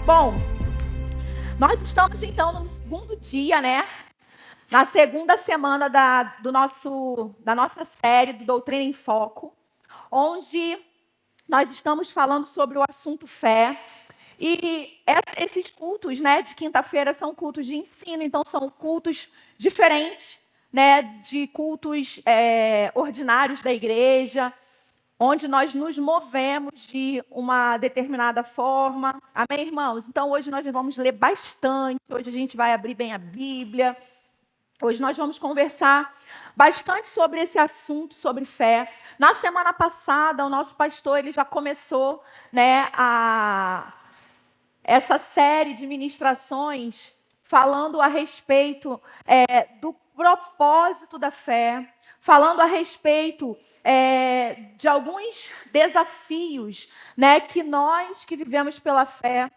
Bom, nós estamos então no segundo dia, né? Na segunda semana da nossa série do Doutrina em Foco, onde nós estamos falando sobre o assunto fé. E esses cultos, né, de quinta-feira são cultos de ensino, então são cultos diferentes, né, de cultos ordinários da igreja, onde nós nos movemos de uma determinada forma. Amém, irmãos? Então, hoje nós vamos ler bastante, hoje a gente vai abrir bem a Bíblia, hoje nós vamos conversar bastante sobre esse assunto, sobre fé. Na semana passada, o nosso pastor ele já começou, né, essa série de ministrações falando a respeito do propósito da fé, falando a respeito de alguns desafios, né, que nós que vivemos pela fé,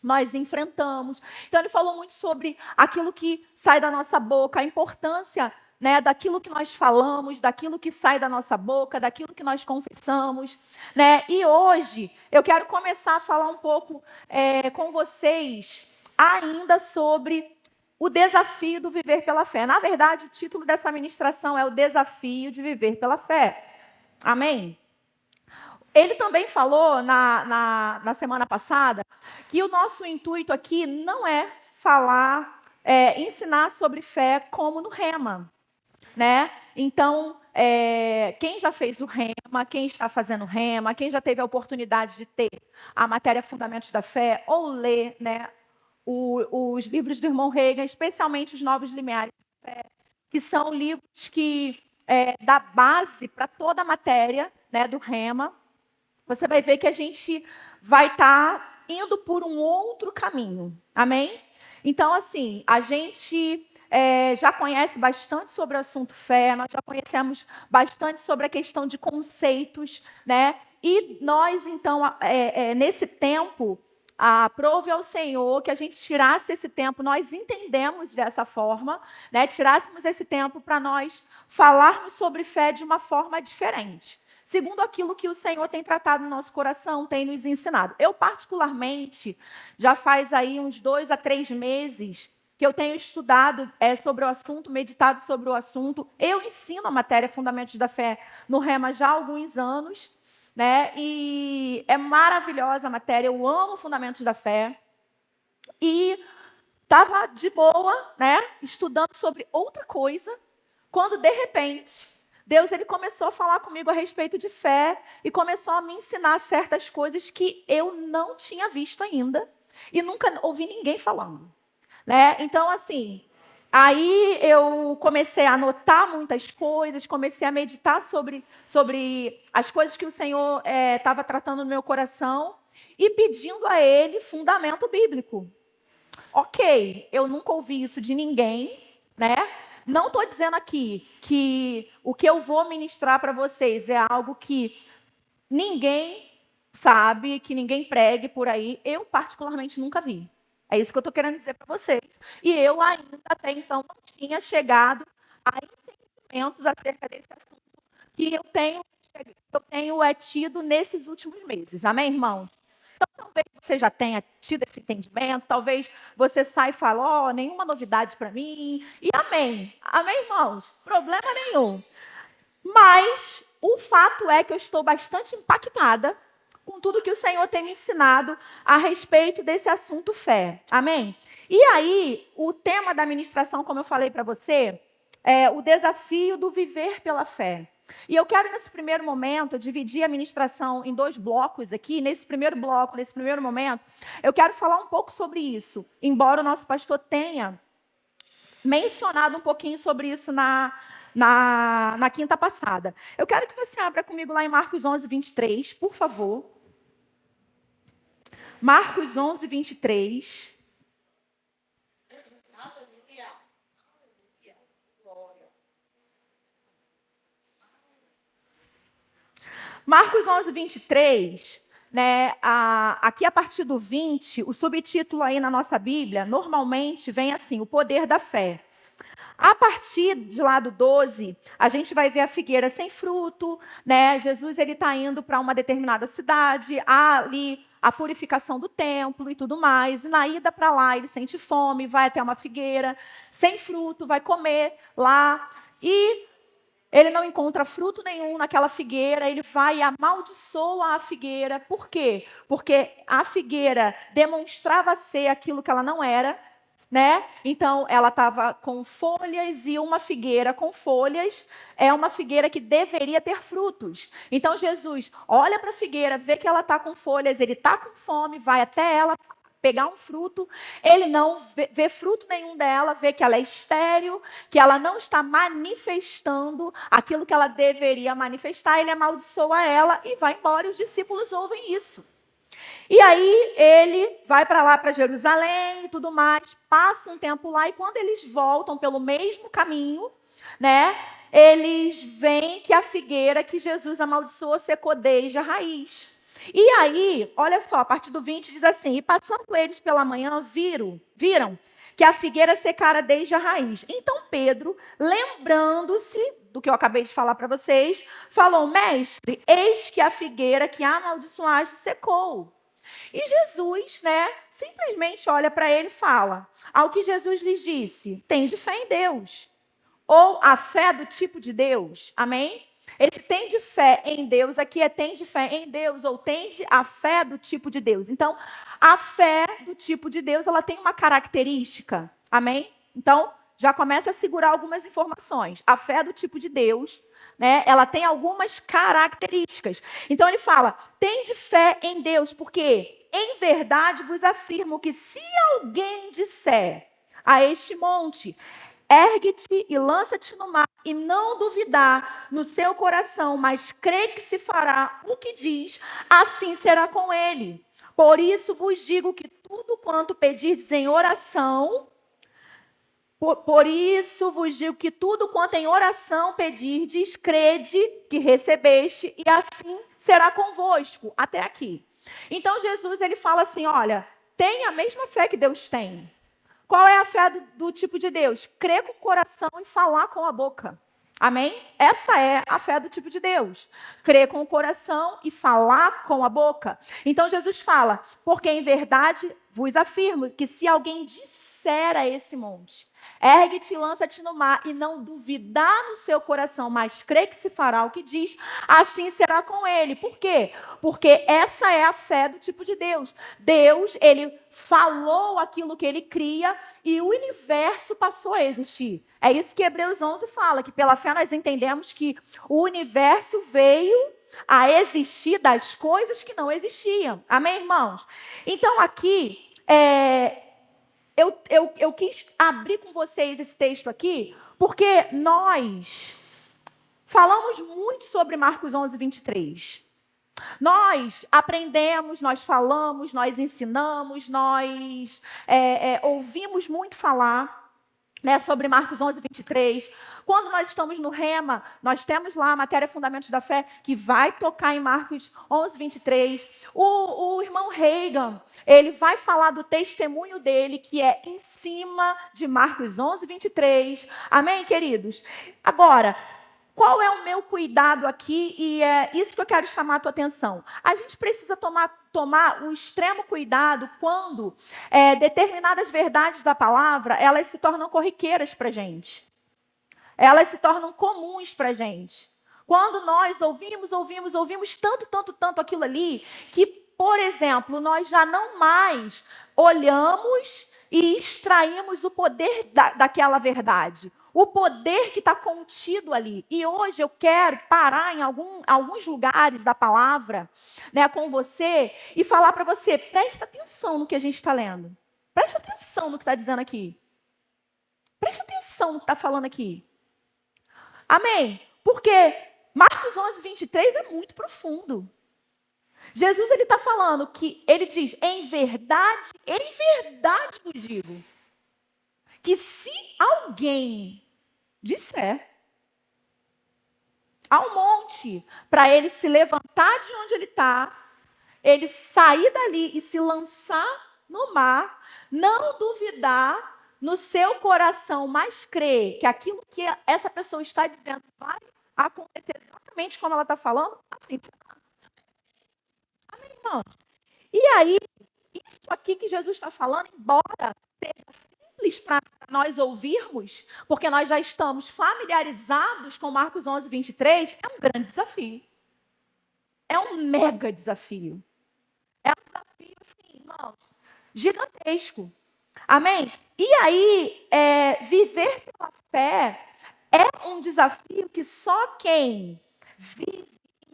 nós enfrentamos. Então, ele falou muito sobre aquilo que sai da nossa boca, a importância, né, daquilo que nós falamos, daquilo que sai da nossa boca, daquilo que nós confessamos, né? E hoje eu quero começar a falar um pouco com vocês ainda sobre o desafio do viver pela fé. Na verdade, o título dessa ministração é o desafio de viver pela fé. Amém? Ele também falou na semana passada que o nosso intuito aqui não é falar, ensinar sobre fé como no Rema, né? Então, quem já fez o Rema, quem está fazendo o Rema, quem já teve a oportunidade de ter a matéria Fundamentos da Fé ou ler, né, os livros do irmão Reagan, especialmente os Novos Limiares da Fé, que são livros que dá base para toda a matéria, né, do Rema, você vai ver que a gente vai estar indo por um outro caminho. Amém? Então, assim, a gente já conhece bastante sobre o assunto fé, nós já conhecemos bastante sobre a questão de conceitos, né? E nós, então, nesse tempo, aprove ao Senhor que a gente tirasse esse tempo, nós entendemos dessa forma, né? Tirássemos esse tempo para nós falarmos sobre fé de uma forma diferente, segundo aquilo que o Senhor tem tratado no nosso coração, tem nos ensinado. Eu, particularmente, já faz aí uns 2 a 3 meses que eu tenho estudado sobre o assunto, meditado sobre o assunto. Eu ensino a matéria Fundamentos da Fé no Rema já há alguns anos, né? E é maravilhosa a matéria, eu amo Fundamentos da Fé. E estava de boa, né, estudando sobre outra coisa, quando, de repente, Deus ele começou a falar comigo a respeito de fé e começou a me ensinar certas coisas que eu não tinha visto ainda e nunca ouvi ninguém falando, né? Então, assim, aí eu comecei a anotar muitas coisas, comecei a meditar sobre as coisas que o Senhor estava tratando no meu coração e pedindo a Ele fundamento bíblico. Ok, eu nunca ouvi isso de ninguém, né? Não estou dizendo aqui que o que eu vou ministrar para vocês é algo que ninguém sabe, que ninguém pregue por aí. Eu, particularmente, nunca vi. É isso que eu estou querendo dizer para vocês. E eu ainda, até então, não tinha chegado a entendimentos acerca desse assunto que eu tenho tido nesses últimos meses. Amém, irmãos? Então, talvez você já tenha tido esse entendimento, talvez você saia e fale, nenhuma novidade para mim, e amém. Amém, irmãos? Problema nenhum. Mas o fato é que eu estou bastante impactada com tudo que o Senhor tem me ensinado a respeito desse assunto fé. Amém? E aí, o tema da ministração, como eu falei para você, é o desafio do viver pela fé. E eu quero, nesse primeiro momento, dividir a ministração em 2 blocos aqui. Nesse primeiro bloco, nesse primeiro momento, eu quero falar um pouco sobre isso, embora o nosso pastor tenha mencionado um pouquinho sobre isso na quinta passada. Eu quero que você abra comigo lá em Marcos 11, 23, por favor. Marcos 11, 23. Marcos 11, 23, né, aqui a partir do 20, o subtítulo aí na nossa Bíblia, normalmente vem assim, o poder da fé. A partir de lá do 12, a gente vai ver a figueira sem fruto, né? Jesus ele está indo para uma determinada cidade, há ali a purificação do templo e tudo mais. E na ida para lá, ele sente fome, vai até uma figueira sem fruto, vai comer lá. E ele não encontra fruto nenhum naquela figueira, ele vai e amaldiçoa a figueira. Por quê? Porque a figueira demonstrava ser aquilo que ela não era, né? Então, ela estava com folhas e uma figueira com folhas é uma figueira que deveria ter frutos. Então, Jesus olha para a figueira, vê que ela está com folhas, ele está com fome, vai até ela pegar um fruto, ele não vê fruto nenhum dela, vê que ela é estéril, que ela não está manifestando aquilo que ela deveria manifestar, ele amaldiçoa ela e vai embora, e os discípulos ouvem isso. E aí ele vai para lá, para Jerusalém e tudo mais, passa um tempo lá, e quando eles voltam pelo mesmo caminho, né, eles veem que a figueira que Jesus amaldiçoou secou desde a raiz. E aí, olha só, a partir do 20 diz assim: e passando eles pela manhã, viram que a figueira secara desde a raiz. Então Pedro, lembrando-se do que eu acabei de falar para vocês, falou: mestre, eis que a figueira que amaldiçoaste secou. E Jesus, né, simplesmente olha para ele e fala: ao que Jesus lhes disse, tende fé em Deus. Ou a fé do tipo de Deus. Amém? Esse tende fé em Deus aqui é tende fé em Deus, ou tende a fé do tipo de Deus. Então, a fé do tipo de Deus, ela tem uma característica. Amém? Então, já começa a segurar algumas informações. A fé do tipo de Deus, né, ela tem algumas características. Então, ele fala: tende fé em Deus, porque em verdade vos afirmo que se alguém disser a este monte: ergue-te e lança-te no mar, e não duvidar no seu coração, mas crê que se fará o que diz, assim será com ele. Por isso vos digo que tudo quanto pedirdes em oração, por isso vos digo que tudo quanto em oração pedirdes, crede que recebeste, e assim será convosco. Até aqui. Então Jesus ele fala assim: olha, tem a mesma fé que Deus tem. Qual é a fé do tipo de Deus? Crer com o coração e falar com a boca. Amém? Essa é a fé do tipo de Deus. Crer com o coração e falar com a boca. Então Jesus fala: porque em verdade vos afirmo que se alguém disser a esse monte: ergue-te e lança-te no mar, e não duvidar no seu coração, mas crê que se fará o que diz, assim será com ele. Por quê? Porque essa é a fé do tipo de Deus. Deus, ele falou aquilo que ele cria e o universo passou a existir. É isso que Hebreus 11 fala, que pela fé nós entendemos que o universo veio a existir das coisas que não existiam. Amém, irmãos? Então, aqui, eu quis abrir com vocês esse texto aqui, porque nós falamos muito sobre Marcos 11, 23. Nós aprendemos, nós falamos, nós ensinamos, nós ouvimos muito falar, né, sobre Marcos 11, 23. Quando nós estamos no Rema, nós temos lá a matéria Fundamentos da Fé, que vai tocar em Marcos 11, 23. O irmão Reagan, ele vai falar do testemunho dele, que é em cima de Marcos 11, 23. Amém, queridos? Agora, qual é o meu cuidado aqui? E é isso que eu quero chamar a tua atenção. A gente precisa tomar um extremo cuidado quando determinadas verdades da palavra, elas se tornam corriqueiras para a gente. Elas se tornam comuns para a gente. Quando nós ouvimos tanto aquilo ali, que, por exemplo, nós já não mais olhamos e extraímos o poder daquela verdade. O poder que está contido ali. E hoje eu quero parar em alguns lugares da palavra, né, com você e falar para você: presta atenção no que a gente está lendo. Presta atenção no que está dizendo aqui. Presta atenção no que está falando aqui. Amém? Porque Marcos 11, 23 é muito profundo. Jesus ele está falando que, ele diz: em verdade vos digo, que se alguém disser ao monte para ele se levantar de onde ele está, ele sair dali e se lançar no mar, não duvidar no seu coração mais crer que aquilo que essa pessoa está dizendo vai acontecer exatamente como ela está falando, assim será. Amém, irmão? E aí, isso aqui que Jesus está falando, embora seja simples para nós ouvirmos, porque nós já estamos familiarizados com Marcos 11, 23, é um grande desafio. É um mega desafio. É um desafio, assim, irmãos, gigantesco. Amém? E aí, viver pela fé é um desafio que só quem vive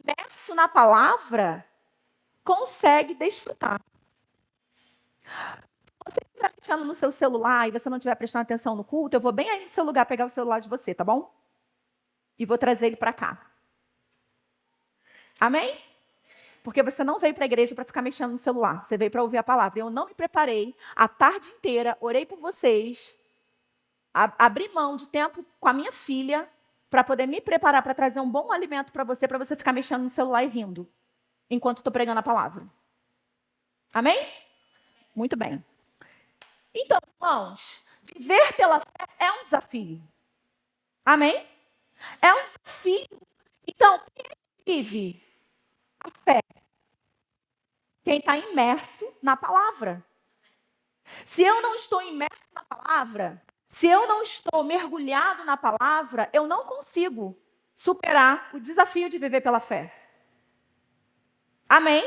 imerso na palavra consegue desfrutar. Se você estiver mexendo no seu celular e você não estiver prestando atenção no culto, eu vou bem aí no seu lugar pegar o celular de você, tá bom? E vou trazer ele para cá. Amém? Porque você não veio para a igreja para ficar mexendo no celular. Você veio para ouvir a palavra. Eu não me preparei a tarde inteira, orei por vocês, abri mão de tempo com a minha filha para poder me preparar para trazer um bom alimento para você ficar mexendo no celular e rindo, enquanto estou pregando a palavra. Amém? Muito bem. Então, irmãos, viver pela fé é um desafio. Amém? É um desafio. Então, quem vive a fé? Quem está imerso na palavra. Se eu não estou imerso na palavra, se eu não estou mergulhado na palavra, eu não consigo superar o desafio de viver pela fé. Amém?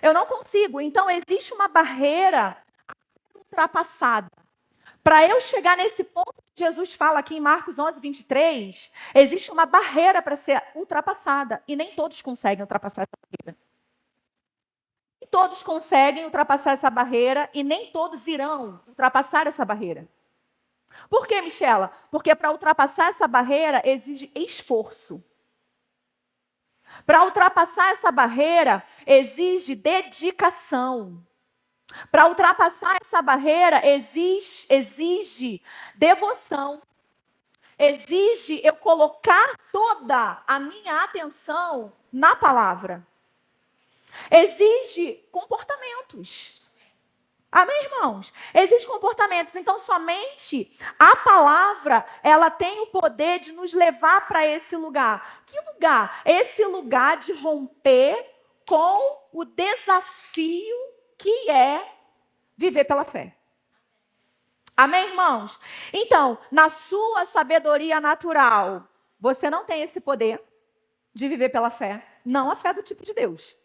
Eu não consigo. Então, existe uma barreira a ser ultrapassada. Para eu chegar nesse ponto que Jesus fala aqui em Marcos 11, 23, existe uma barreira para ser ultrapassada. E nem todos conseguem ultrapassar essa barreira. Nem todos conseguem ultrapassar essa barreira e nem todos irão ultrapassar essa barreira. Por quê, Michela? Porque para ultrapassar essa barreira exige esforço. Para ultrapassar essa barreira exige dedicação. Para ultrapassar essa barreira exige devoção. Exige eu colocar toda a minha atenção na palavra. Exige comportamentos. Amém, irmãos? Existem comportamentos. Então, somente a palavra, ela tem o poder de nos levar para esse lugar. Que lugar? Esse lugar de romper com o desafio que é viver pela fé. Amém, irmãos? Então, na sua sabedoria natural, você não tem esse poder de viver pela fé. Não a fé do tipo de Deus.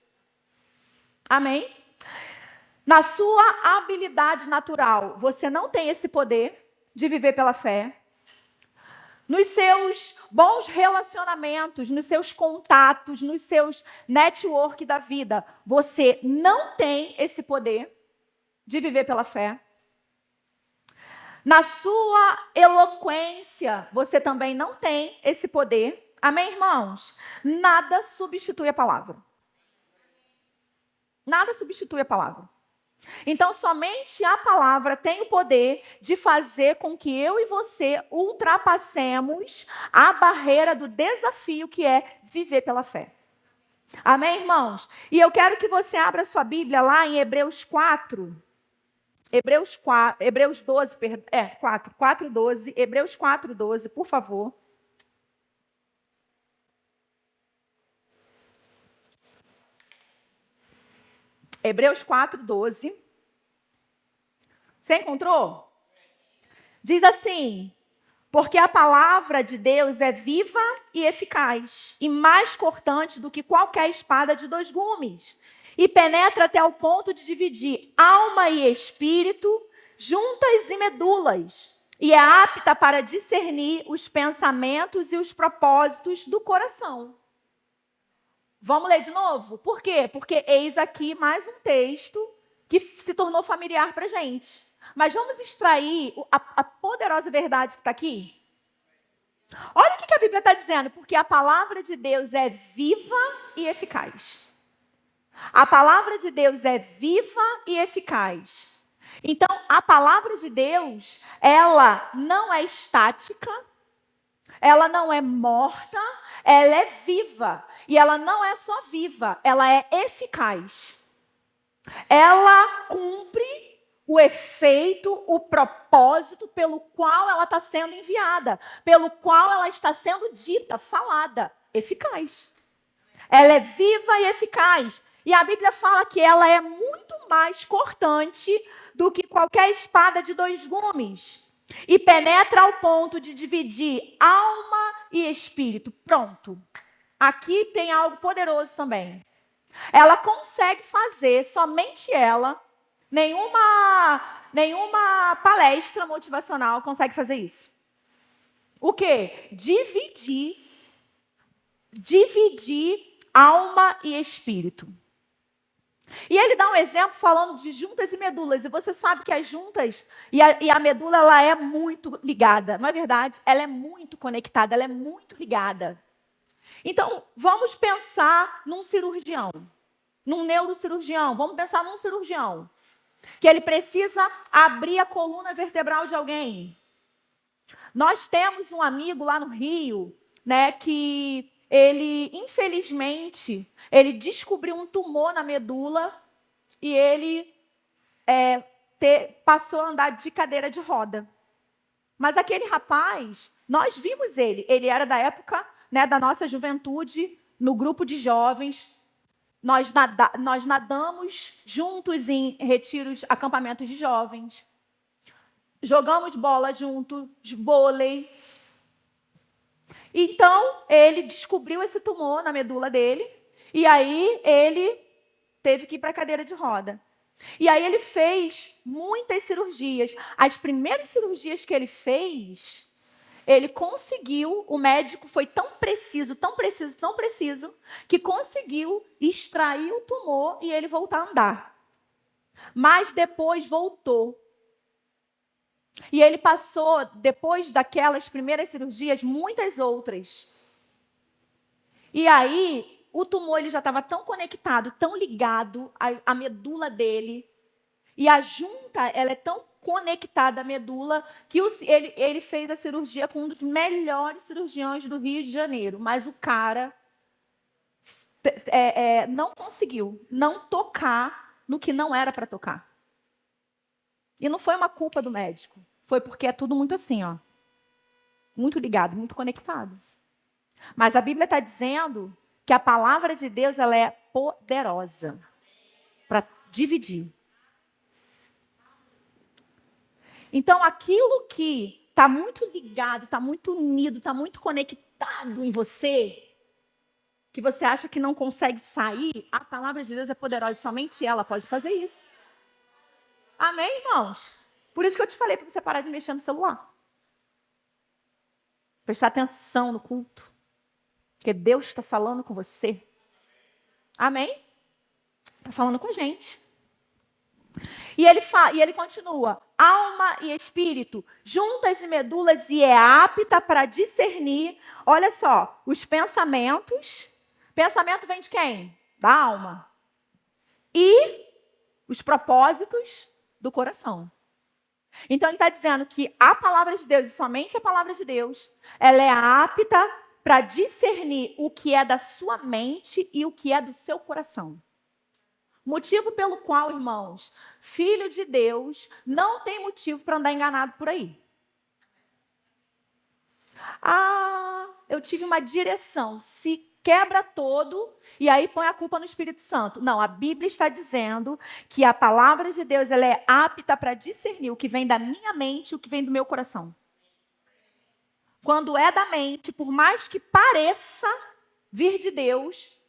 Amém? Na sua habilidade natural, você não tem esse poder de viver pela fé. Nos seus bons relacionamentos, nos seus contatos, nos seus network da vida, você não tem esse poder de viver pela fé. Na sua eloquência, você também não tem esse poder. Amém, irmãos? Nada substitui a palavra. Nada substitui a palavra. Então, somente a palavra tem o poder de fazer com que eu e você ultrapassemos a barreira do desafio que é viver pela fé. Amém, irmãos? E eu quero que você abra sua Bíblia lá em Hebreus 4. Hebreus 12, 4:12. Hebreus 4:12, por favor. Hebreus 4:12. Você encontrou? Diz assim: porque a palavra de Deus é viva e eficaz, e mais cortante do que qualquer espada de 2 gumes, e penetra até o ponto de dividir alma e espírito, juntas e medulas, e é apta para discernir os pensamentos e os propósitos do coração. Vamos ler de novo? Por quê? Porque eis aqui mais um texto que se tornou familiar para a gente. Mas vamos extrair a poderosa verdade que está aqui? Olha o que a Bíblia está dizendo. Porque a palavra de Deus é viva e eficaz. A palavra de Deus é viva e eficaz. Então, a palavra de Deus, ela não é estática, ela não é morta, ela é viva. E ela não é só viva, ela é eficaz. Ela cumpre o efeito, o propósito pelo qual ela está sendo enviada, pelo qual ela está sendo dita, falada, eficaz. Ela é viva e eficaz. E a Bíblia fala que ela é muito mais cortante do que qualquer espada de 2 gumes. E penetra ao ponto de dividir alma e espírito. Pronto. Aqui tem algo poderoso também. Ela consegue fazer, somente ela, nenhuma palestra motivacional consegue fazer isso. O quê? Dividir alma e espírito. E ele dá um exemplo falando de juntas e medulas. E você sabe que as juntas e a medula, ela é muito ligada. Não é verdade? Ela é muito conectada, ela é muito ligada. Então, vamos pensar num cirurgião, num neurocirurgião. Vamos pensar num cirurgião, que ele precisa abrir a coluna vertebral de alguém. Nós temos um amigo lá no Rio, né, que ele, infelizmente, ele descobriu um tumor na medula e ele passou a andar de cadeira de roda. Mas aquele rapaz, nós vimos ele era da época, né, da nossa juventude, no grupo de jovens. Nós nadamos juntos em retiros, acampamentos de jovens. Jogamos bola juntos, vôlei. Então, ele descobriu esse tumor na medula dele. E aí, ele teve que ir para a cadeira de roda. E aí, ele fez muitas cirurgias. As primeiras cirurgias que ele fez, ele conseguiu, o médico foi tão preciso, que conseguiu extrair o tumor e ele voltar a andar. Mas depois voltou. E ele passou, depois daquelas primeiras cirurgias, muitas outras. E aí, o tumor ele já estava tão conectado, tão ligado à medula dele. E a junta, ela é tão conectada à medula, que ele fez a cirurgia com um dos melhores cirurgiões do Rio de Janeiro. Mas o cara não conseguiu não tocar no que não era para tocar. E não foi uma culpa do médico. Foi porque é tudo muito assim, ó. Muito ligado, muito conectado. Mas a Bíblia está dizendo que a palavra de Deus ela é poderosa para dividir. Então, aquilo que está muito ligado, está muito unido, está muito conectado em você, que você acha que não consegue sair, a palavra de Deus é poderosa e somente ela pode fazer isso. Amém, irmãos? Por isso que eu te falei para você parar de mexer no celular. Prestar atenção no culto. Porque Deus está falando com você. Amém? Está falando com a gente. E ele continua. Alma e espírito, juntas e medulas, e é apta para discernir. Olha só, os pensamentos. Pensamento vem de quem? Da alma. E os propósitos do coração. Então, ele está dizendo que a palavra de Deus, e somente a palavra de Deus, ela é apta para discernir o que é da sua mente e o que é do seu coração. Motivo pelo qual, irmãos, filho de Deus não tem motivo para andar enganado por aí. Ah, eu tive uma direção. Se quebra todo e aí põe a culpa no Espírito Santo. Não, a Bíblia está dizendo que a palavra de Deus ela é apta para discernir o que vem da minha mente e o que vem do meu coração. Quando é da mente, por mais que pareça vir de Deus,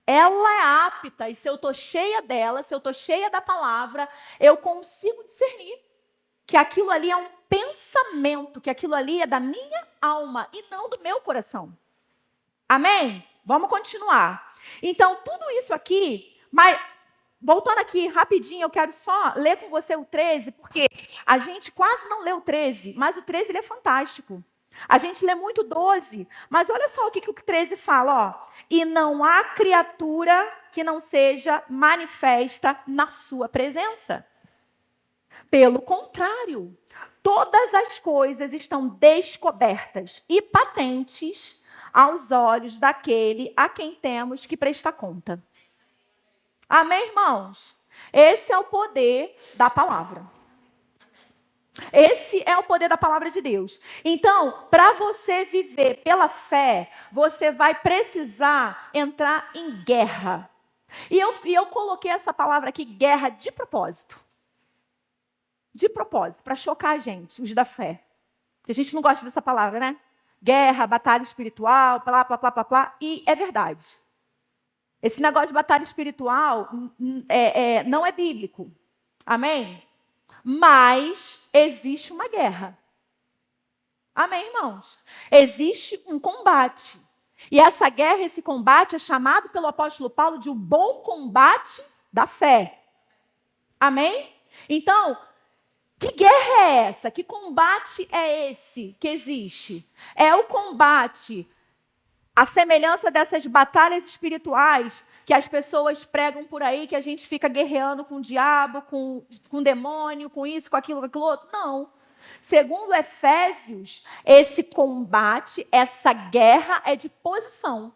ela é apta. E se eu estou cheia dela, se eu estou cheia da palavra, eu consigo discernir que aquilo ali é um pensamento, que aquilo ali é da minha alma e não do meu coração. Amém? Vamos continuar. Então, tudo isso aqui, mas voltando aqui rapidinho, eu quero só ler com você o 13, porque a gente quase não leu o 13, mas o 13 ele é fantástico. A gente lê muito 12, mas olha só o que o 13 fala, ó. E não há criatura que não seja manifesta na sua presença. Pelo contrário, todas as coisas estão descobertas e patentes aos olhos daquele a quem temos que prestar conta. Amém, irmãos? Esse é o poder da palavra. Esse é o poder da palavra de Deus. Então, para você viver pela fé, você vai precisar entrar em guerra. E eu coloquei essa palavra aqui, guerra, de propósito. De propósito, para chocar a gente, os da fé. Porque a gente não gosta dessa palavra, né? Guerra, batalha espiritual, plá, plá, plá, plá, plá. E é verdade. Esse negócio de batalha espiritual não é bíblico. Amém? Mas existe uma guerra. Amém, irmãos? Existe um combate. E essa guerra, esse combate é chamado pelo apóstolo Paulo de o bom combate da fé. Amém? Então, que guerra é essa? Que combate é esse que existe? É o combate, a semelhança dessas batalhas espirituais que as pessoas pregam por aí, que a gente fica guerreando com o diabo, com o demônio, com isso, com aquilo outro. Não. Segundo Efésios, esse combate, essa guerra é de posição.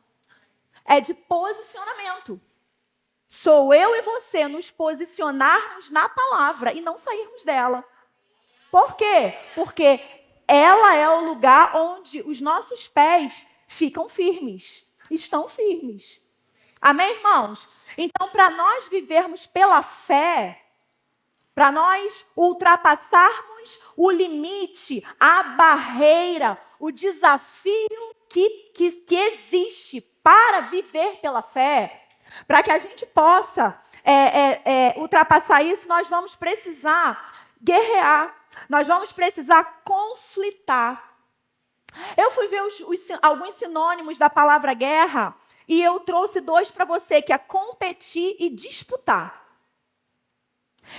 É de posicionamento. Sou eu e você nos posicionarmos na palavra e não sairmos dela. Por quê? Porque ela é o lugar onde os nossos pés ficam firmes, estão firmes. Amém, irmãos? Então, para nós vivermos pela fé, para nós ultrapassarmos o limite, a barreira, o desafio que existe para viver pela fé, para que a gente possa ultrapassar isso, nós vamos precisar guerrear, nós vamos precisar conflitar. Eu fui ver alguns sinônimos da palavra guerra e eu trouxe 2 para você, que é competir e disputar.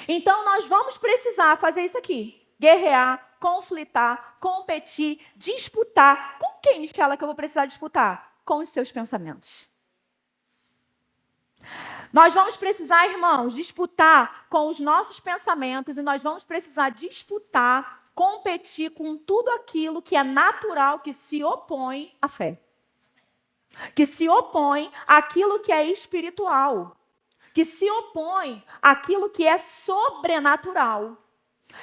Então, nós vamos precisar fazer isso aqui. Guerrear, conflitar, competir, disputar. Com quem, Michela, que eu vou precisar disputar? Com os seus pensamentos. Nós vamos precisar, irmãos, disputar com os nossos pensamentos e nós vamos precisar disputar, competir com tudo aquilo que é natural, que se opõe à fé. Que se opõe àquilo que é espiritual. Que se opõe àquilo que é sobrenatural.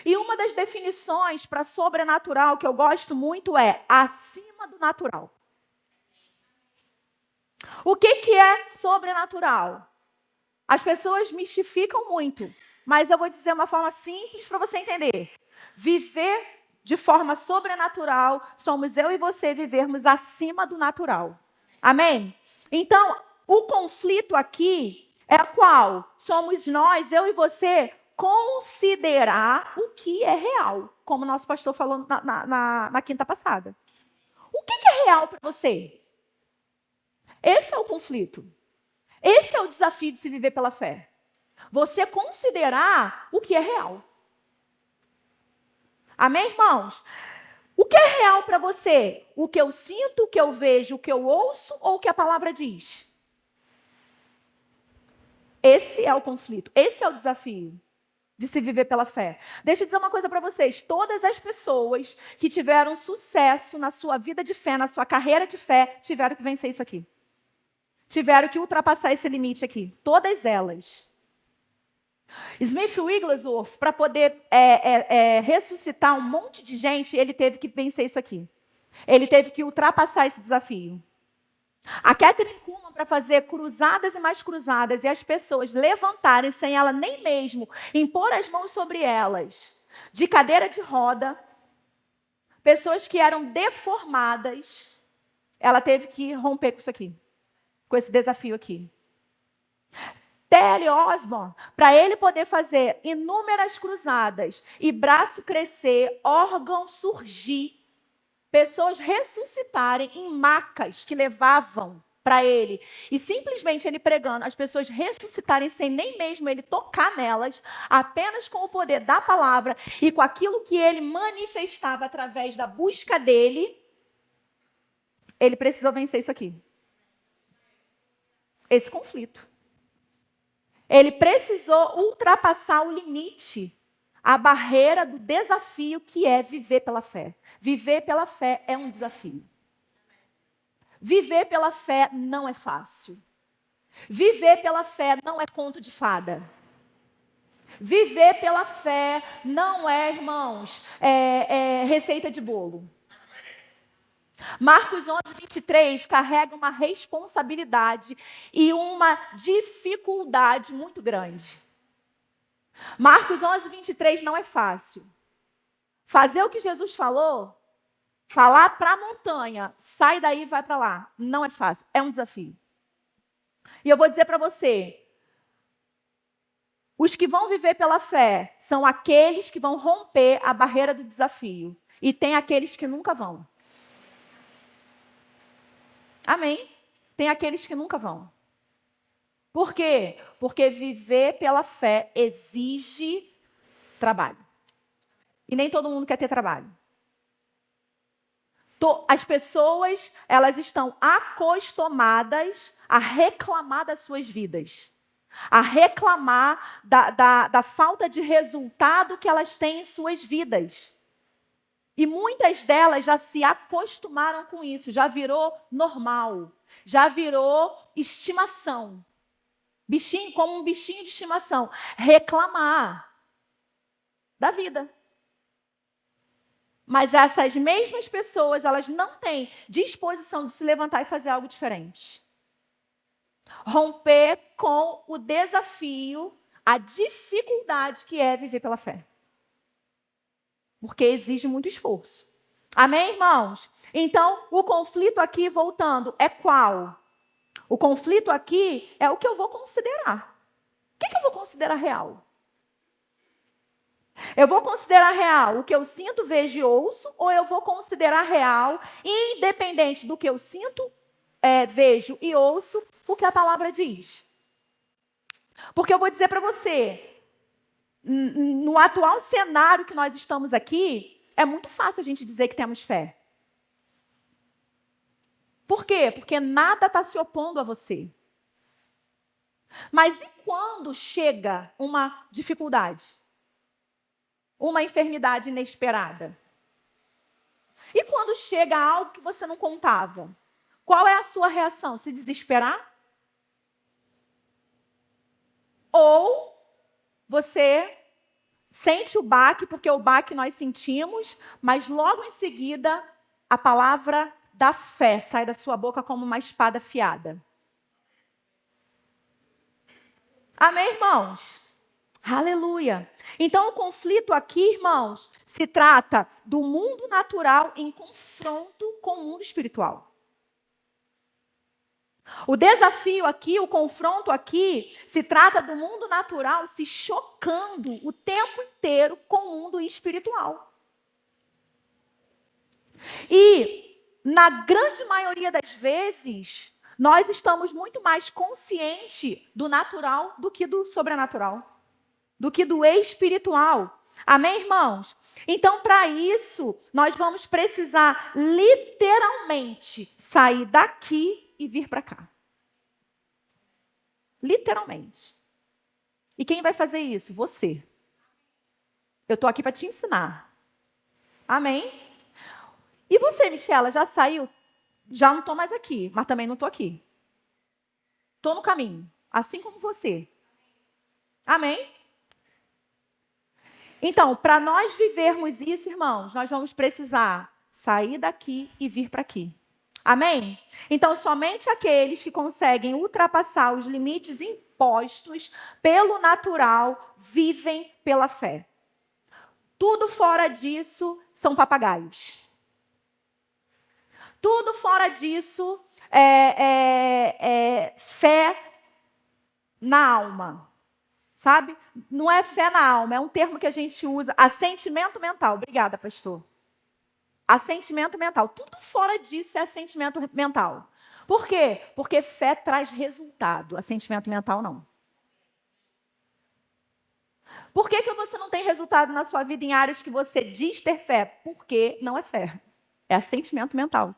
E uma das definições para sobrenatural que eu gosto muito é acima do natural. O que é sobrenatural? As pessoas mistificam muito, mas eu vou dizer uma forma simples para você entender. Viver de forma sobrenatural, somos eu e você vivermos acima do natural. Amém? Então, o conflito aqui é qual? Somos nós, eu e você, considerar o que é real, como o nosso pastor falou na quinta passada. O que é real para você? Esse é o conflito. Esse é o desafio de se viver pela fé. Você considerar o que é real. Amém, irmãos? O que é real para você? O que eu sinto, o que eu vejo, o que eu ouço ou o que a palavra diz? Esse é o conflito. Esse é o desafio de se viver pela fé. Deixa eu dizer uma coisa para vocês. Todas as pessoas que tiveram sucesso na sua vida de fé, na sua carreira de fé, tiveram que vencer isso aqui. Tiveram que ultrapassar esse limite aqui. Todas elas. Smith Wigglesworth, para poder ressuscitar um monte de gente, ele teve que vencer isso aqui. Ele teve que ultrapassar esse desafio. A Kathryn Kuhlman, para fazer cruzadas e mais cruzadas, e as pessoas levantarem sem ela nem mesmo impor as mãos sobre elas, de cadeira de roda, pessoas que eram deformadas, ela teve que romper com isso aqui. Com esse desafio aqui. T.L. Osborne, para ele poder fazer inúmeras cruzadas e braço crescer, órgão surgir, pessoas ressuscitarem em macas que levavam para ele, e simplesmente ele pregando, as pessoas ressuscitarem sem nem mesmo ele tocar nelas, apenas com o poder da palavra e com aquilo que ele manifestava através da busca dele, ele precisou vencer isso aqui. Esse conflito. Ele precisou ultrapassar o limite, a barreira do desafio que é viver pela fé. Viver pela fé é um desafio. Viver pela fé não é fácil. Viver pela fé não é conto de fada. Viver pela fé não é, irmãos, receita de bolo. Marcos 11:23 carrega uma responsabilidade e uma dificuldade muito grande. Marcos 11:23 não é fácil. Fazer o que Jesus falou, falar para a montanha, sai daí e vai para lá, não é fácil, é um desafio. E eu vou dizer para você, os que vão viver pela fé são aqueles que vão romper a barreira do desafio. E tem aqueles que nunca vão. Amém? Tem aqueles que nunca vão. Por quê? Porque viver pela fé exige trabalho. E nem todo mundo quer ter trabalho. As pessoas, elas estão acostumadas a reclamar das suas vidas. A reclamar da falta de resultado que elas têm em suas vidas. E muitas delas já se acostumaram com isso, já virou normal, já virou estimação. Bichinho, como um bichinho de estimação. Reclamar da vida. Mas essas mesmas pessoas, elas não têm disposição de se levantar e fazer algo diferente. Romper com o desafio, a dificuldade que é viver pela fé. Porque exige muito esforço. Amém, irmãos? Então, o conflito aqui, voltando, é qual? O conflito aqui é o que eu vou considerar. O que eu vou considerar real? Eu vou considerar real o que eu sinto, vejo e ouço, ou eu vou considerar real, independente do que eu sinto, vejo e ouço, o que a palavra diz? Porque eu vou dizer para você, no atual cenário que nós estamos aqui, é muito fácil a gente dizer que temos fé. Por quê? Porque nada está se opondo a você. Mas e quando chega uma dificuldade? Uma enfermidade inesperada? E quando chega algo que você não contava? Qual é a sua reação? Se desesperar? Ou você sente o baque, porque o baque nós sentimos, mas logo em seguida a palavra da fé sai da sua boca como uma espada afiada. Amém, irmãos? Aleluia. Então, o conflito aqui, irmãos, se trata do mundo natural em confronto com o mundo espiritual. O desafio aqui, o confronto aqui, se trata do mundo natural se chocando o tempo inteiro com o mundo espiritual. E, na grande maioria das vezes, nós estamos muito mais conscientes do natural do que do sobrenatural, do que do espiritual. Amém, irmãos? Então, para isso, nós vamos precisar literalmente sair daqui e vir para cá. Literalmente. E quem vai fazer isso? Você. Eu estou aqui para te ensinar. Amém? E você, Michela, já saiu? Já não estou mais aqui, mas também não estou aqui. Estou no caminho, assim como você. Amém? Então, para nós vivermos isso, irmãos, nós vamos precisar sair daqui e vir para aqui. Amém? Então, somente aqueles que conseguem ultrapassar os limites impostos pelo natural vivem pela fé. Tudo fora disso são papagaios. Tudo fora disso é fé na alma. Sabe? Não é fé na alma, é um termo que a gente usa, assentimento mental. Obrigada, pastor. Assentimento mental. Tudo fora disso é assentimento mental. Por quê? Porque fé traz resultado, assentimento mental não. Por que você não tem resultado na sua vida em áreas que você diz ter fé? Porque não é fé, é assentimento mental.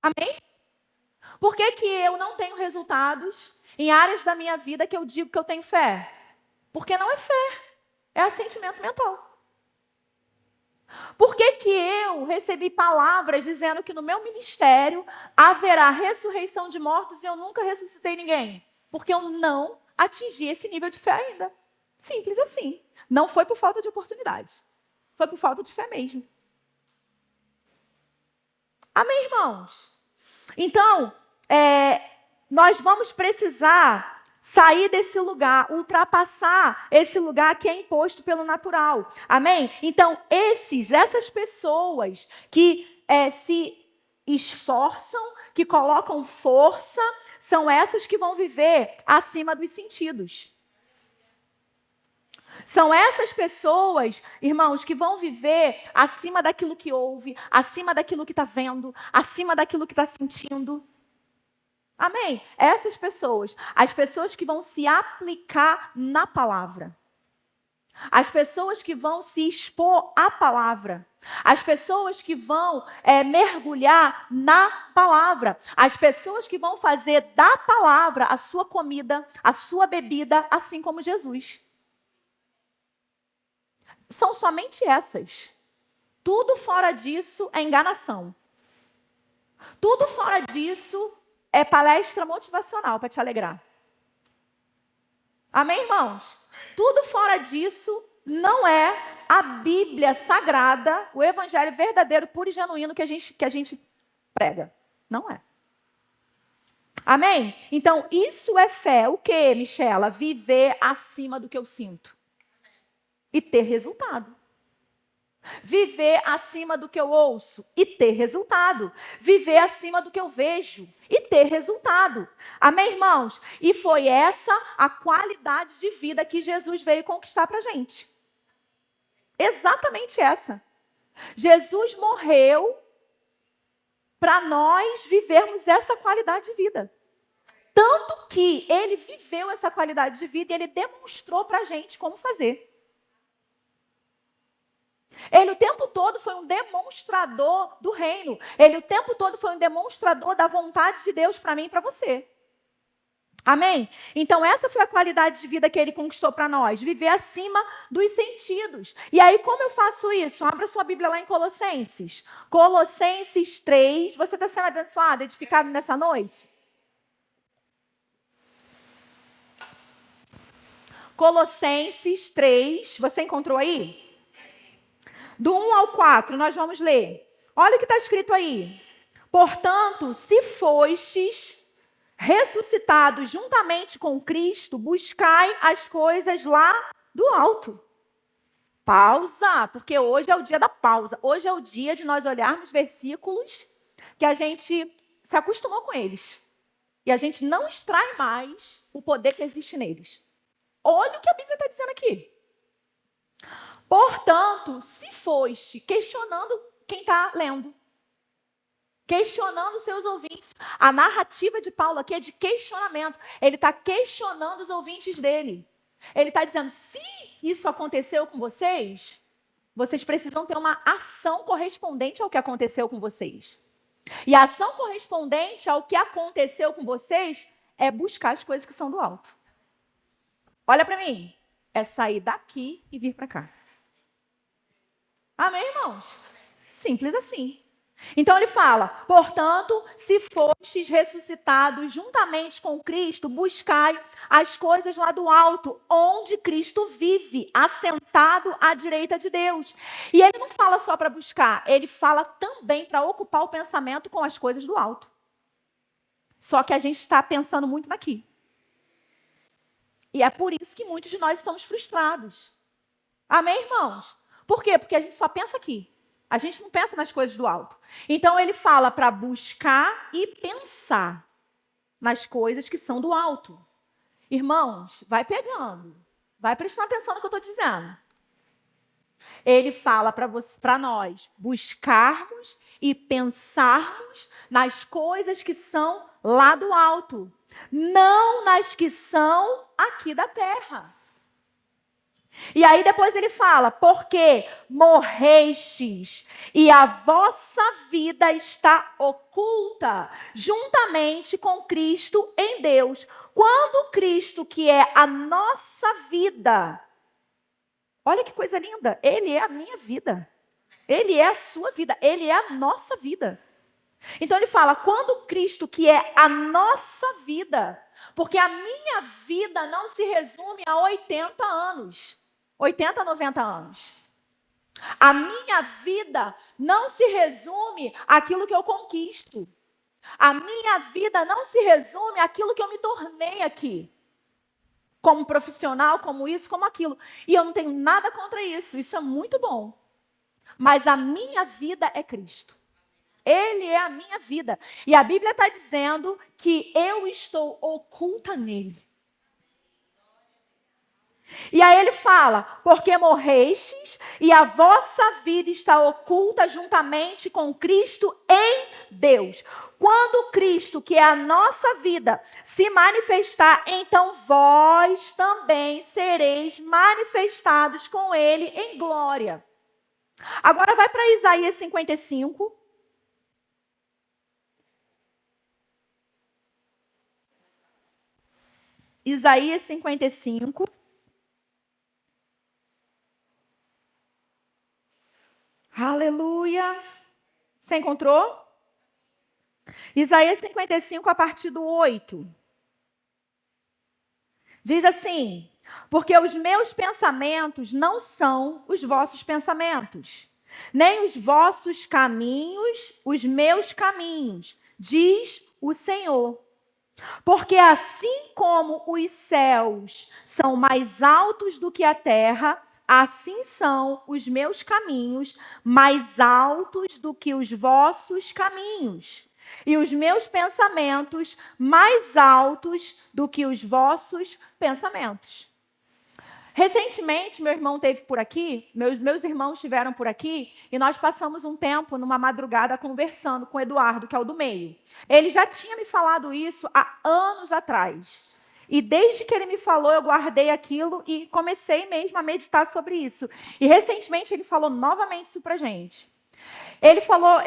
Amém? Por que eu não tenho resultados em áreas da minha vida que eu digo que eu tenho fé? Porque não é fé, é assentimento mental. Por que eu recebi palavras dizendo que no meu ministério haverá ressurreição de mortos e eu nunca ressuscitei ninguém? Porque eu não atingi esse nível de fé ainda. Simples assim. Não foi por falta de oportunidade. Foi por falta de fé mesmo. Amém, irmãos? Então, nós vamos precisar sair desse lugar, ultrapassar esse lugar que é imposto pelo natural. Amém? Então, essas pessoas que se esforçam, que colocam força, são essas que vão viver acima dos sentidos. São essas pessoas, irmãos, que vão viver acima daquilo que ouve, acima daquilo que está vendo, acima daquilo que está sentindo. Amém? Essas pessoas, as pessoas que vão se aplicar na palavra. As pessoas que vão se expor à palavra. As pessoas que vão mergulhar na palavra. As pessoas que vão fazer da palavra a sua comida, a sua bebida, assim como Jesus. São somente essas. Tudo fora disso é enganação. Tudo fora disso é palestra motivacional para te alegrar. Amém, irmãos? Tudo fora disso não é a Bíblia sagrada, o evangelho verdadeiro, puro e genuíno que a gente prega. Não é. Amém? Então, isso é fé. O que, Michela? Viver acima do que eu sinto. E ter resultado. Viver acima do que eu ouço e ter resultado. Viver acima do que eu vejo e ter resultado. Amém, irmãos? E foi essa a qualidade de vida que Jesus veio conquistar para a gente. Exatamente essa. Jesus morreu para nós vivermos essa qualidade de vida. Tanto que ele viveu essa qualidade de vida e ele demonstrou para a gente como fazer. Ele o tempo todo foi um demonstrador do reino. Ele o tempo todo foi um demonstrador da vontade de Deus para mim e para você. Amém? Então essa foi a qualidade de vida que ele conquistou para nós. Viver acima dos sentidos. E aí como eu faço isso? Abra sua Bíblia lá em Colossenses. Colossenses 3. Você está sendo abençoado, edificado nessa noite? Colossenses 3. Você encontrou aí? Do 1 ao 4, nós vamos ler. Olha o que está escrito aí. Portanto, se fostes ressuscitados juntamente com Cristo, buscai as coisas lá do alto. Pausa, porque hoje é o dia da pausa. Hoje é o dia de nós olharmos versículos que a gente se acostumou com eles. E a gente não extrai mais o poder que existe neles. Olha o que a Bíblia está dizendo aqui. Portanto, se foste, questionando quem está lendo, questionando seus ouvintes. A narrativa de Paulo aqui é de questionamento. Ele está questionando os ouvintes dele. Ele está dizendo, se isso aconteceu com vocês, vocês precisam ter uma ação correspondente ao que aconteceu com vocês. E a ação correspondente ao que aconteceu com vocês é buscar as coisas que são do alto. Olha para mim. É sair daqui e vir para cá. Amém, irmãos? Simples assim. Então ele fala, portanto, se fostes ressuscitados juntamente com Cristo, buscai as coisas lá do alto, onde Cristo vive, assentado à direita de Deus. E ele não fala só para buscar, ele fala também para ocupar o pensamento com as coisas do alto. Só que a gente está pensando muito daqui. E é por isso que muitos de nós estamos frustrados. Amém, irmãos? Por quê? Porque a gente só pensa aqui. A gente não pensa nas coisas do alto. Então, ele fala para buscar e pensar nas coisas que são do alto. Irmãos, vai pegando. Vai prestando atenção no que eu estou dizendo. Ele fala para nós buscarmos e pensarmos nas coisas que são lá do alto. Não nas que são aqui da terra. E aí depois ele fala, porque morrestes e a vossa vida está oculta juntamente com Cristo em Deus. Quando Cristo, que é a nossa vida, olha que coisa linda, ele é a minha vida, ele é a sua vida, ele é a nossa vida. Então ele fala, quando Cristo, que é a nossa vida, Porque a minha vida não se resume a 80 anos, 80, 90 anos. A minha vida não se resume àquilo que eu conquisto. A minha vida não se resume àquilo que eu me tornei aqui. Como profissional, como isso, como aquilo. E eu não tenho nada contra isso. Isso é muito bom. Mas a minha vida é Cristo. Ele é a minha vida. E a Bíblia está dizendo que eu estou oculta nele. E aí ele fala, porque morrestes e a vossa vida está oculta juntamente com Cristo em Deus. Quando Cristo, que é a nossa vida, se manifestar, então vós também sereis manifestados com ele em glória. Agora vai para Isaías 55. Isaías 55. Aleluia. Você encontrou? Isaías 55, a partir do 8. Diz assim: porque os meus pensamentos não são os vossos pensamentos, nem os vossos caminhos, os meus caminhos, diz o Senhor. Porque assim como os céus são mais altos do que a terra, assim são os meus caminhos mais altos do que os vossos caminhos, e os meus pensamentos mais altos do que os vossos pensamentos. Recentemente, meu irmão esteve por aqui, meus irmãos estiveram por aqui, e nós passamos um tempo, numa madrugada, conversando com o Eduardo, que é o do meio. Ele já tinha me falado isso há anos atrás. E desde que ele me falou, eu guardei aquilo e comecei mesmo a meditar sobre isso. E recentemente ele falou novamente isso para a gente. Ele falou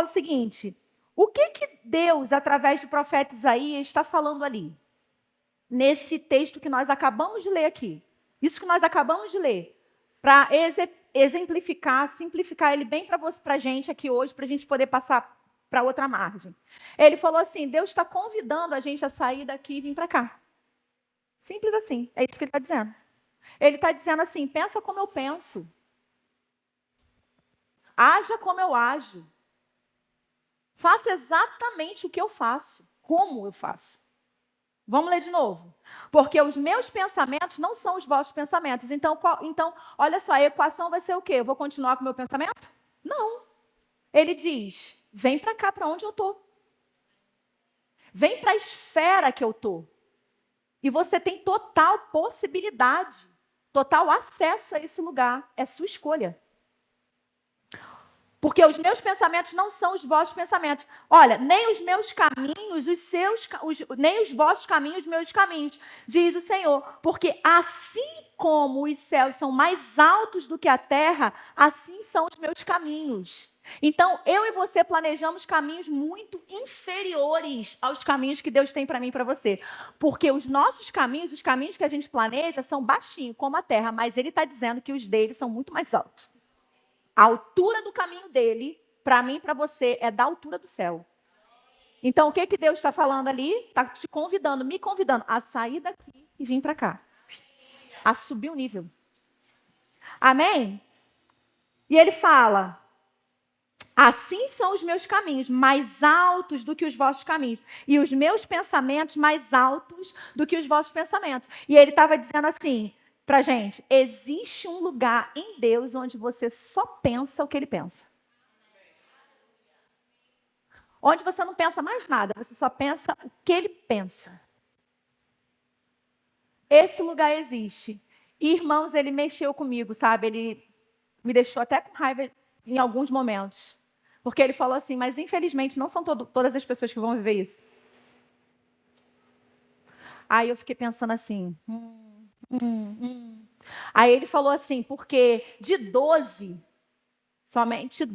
o seguinte: o que Deus, através do profeta Isaías, está falando ali? Nesse texto que nós acabamos de ler aqui. Isso que nós acabamos de ler, para exemplificar, simplificar ele bem para a gente aqui hoje, para a gente poder passar para outra margem. Ele falou assim: Deus está convidando a gente a sair daqui e vir para cá. Simples assim, é isso que ele está dizendo. Ele está dizendo assim: pensa como eu penso. Haja como eu ajo. Faça exatamente o que eu faço, como eu faço. Vamos ler de novo. Porque os meus pensamentos não são os vossos pensamentos. Então, olha só, a equação vai ser o quê? Eu vou continuar com o meu pensamento? Não. Ele diz: vem para cá, para onde eu estou. Vem para a esfera que eu estou. E você tem total possibilidade, total acesso a esse lugar. É sua escolha. Porque os meus pensamentos não são os vossos pensamentos. Olha, nem os meus caminhos, nem os vossos caminhos, os meus caminhos, diz o Senhor. Porque assim como os céus são mais altos do que a terra, assim são os meus caminhos. Então, eu e você planejamos caminhos muito inferiores aos caminhos que Deus tem para mim e para você. Porque os nossos caminhos, os caminhos que a gente planeja, são baixinhos, como a terra. Mas Ele está dizendo que os dele são muito mais altos. A altura do caminho dele, para mim e para você, é da altura do céu. Então, o que Deus está falando ali? Está te convidando, me convidando a sair daqui e vir para cá. A subir o nível. Amém? E ele fala: assim são os meus caminhos, mais altos do que os vossos caminhos. E os meus pensamentos mais altos do que os vossos pensamentos. E ele estava dizendo assim para a gente: existe um lugar em Deus onde você só pensa o que Ele pensa. Onde você não pensa mais nada, você só pensa o que Ele pensa. Esse lugar existe. E, irmãos, Ele mexeu comigo, sabe? Ele me deixou até com raiva em alguns momentos. Porque Ele falou assim: mas infelizmente não são todas as pessoas que vão viver isso. Aí eu fiquei pensando assim... Aí ele falou assim: porque de 12, somente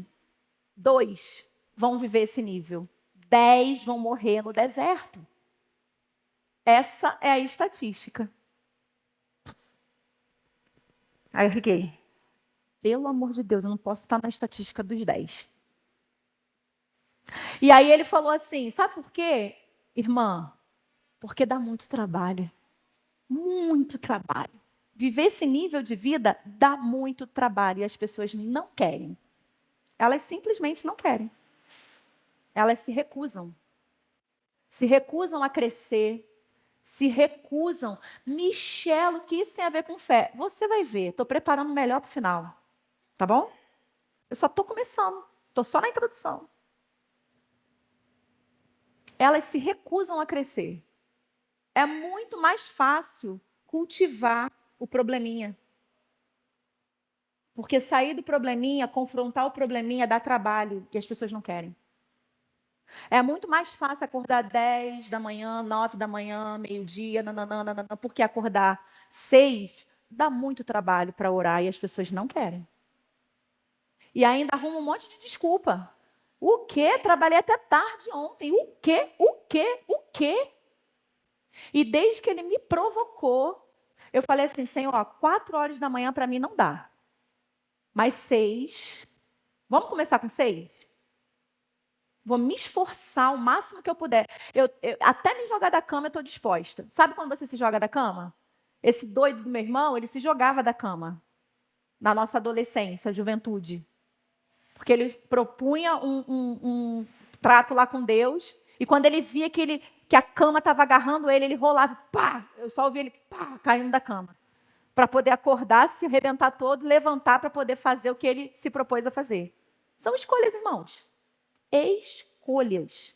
2 vão viver esse nível. 10 vão morrer no deserto. Essa é a estatística. Aí eu fiquei: pelo amor de Deus, eu não posso estar na estatística dos 10. E aí ele falou assim: sabe por quê, irmã? Porque dá muito trabalho. Muito trabalho. Viver esse nível de vida dá muito trabalho e as pessoas não querem. Elas simplesmente não querem. Elas se recusam. Se recusam a crescer. Se recusam. Michel, o que isso tem a ver com fé? Você vai ver. Estou preparando melhor para o final. Tá bom? Eu só estou começando. Estou só na introdução. Elas se recusam a crescer. É muito mais fácil cultivar o probleminha. Porque sair do probleminha, confrontar o probleminha, dá trabalho e as pessoas não querem. É muito mais fácil acordar 10 da manhã, 9 da manhã, meio-dia, nananana, porque acordar 6 dá muito trabalho para orar e as pessoas não querem. E ainda arruma um monte de desculpa. O quê? Trabalhei até tarde ontem. O quê? O quê? O quê? E desde que ele me provocou, eu falei assim, Senhor, 4 horas da manhã para mim não dá. Mas 6. Vamos começar com 6? Vou me esforçar o máximo que eu puder. Até me jogar da cama eu estou disposta. Sabe quando você se joga da cama? Esse doido do meu irmão, ele se jogava da cama. Na nossa adolescência, juventude. Porque ele propunha um trato lá com Deus. E quando ele via que a cama estava agarrando ele, ele rolava. Pá! Eu só ouvia ele caindo da cama. Para poder acordar, se arrebentar todo, levantar para poder fazer o que ele se propôs a fazer. São escolhas, irmãos. Escolhas.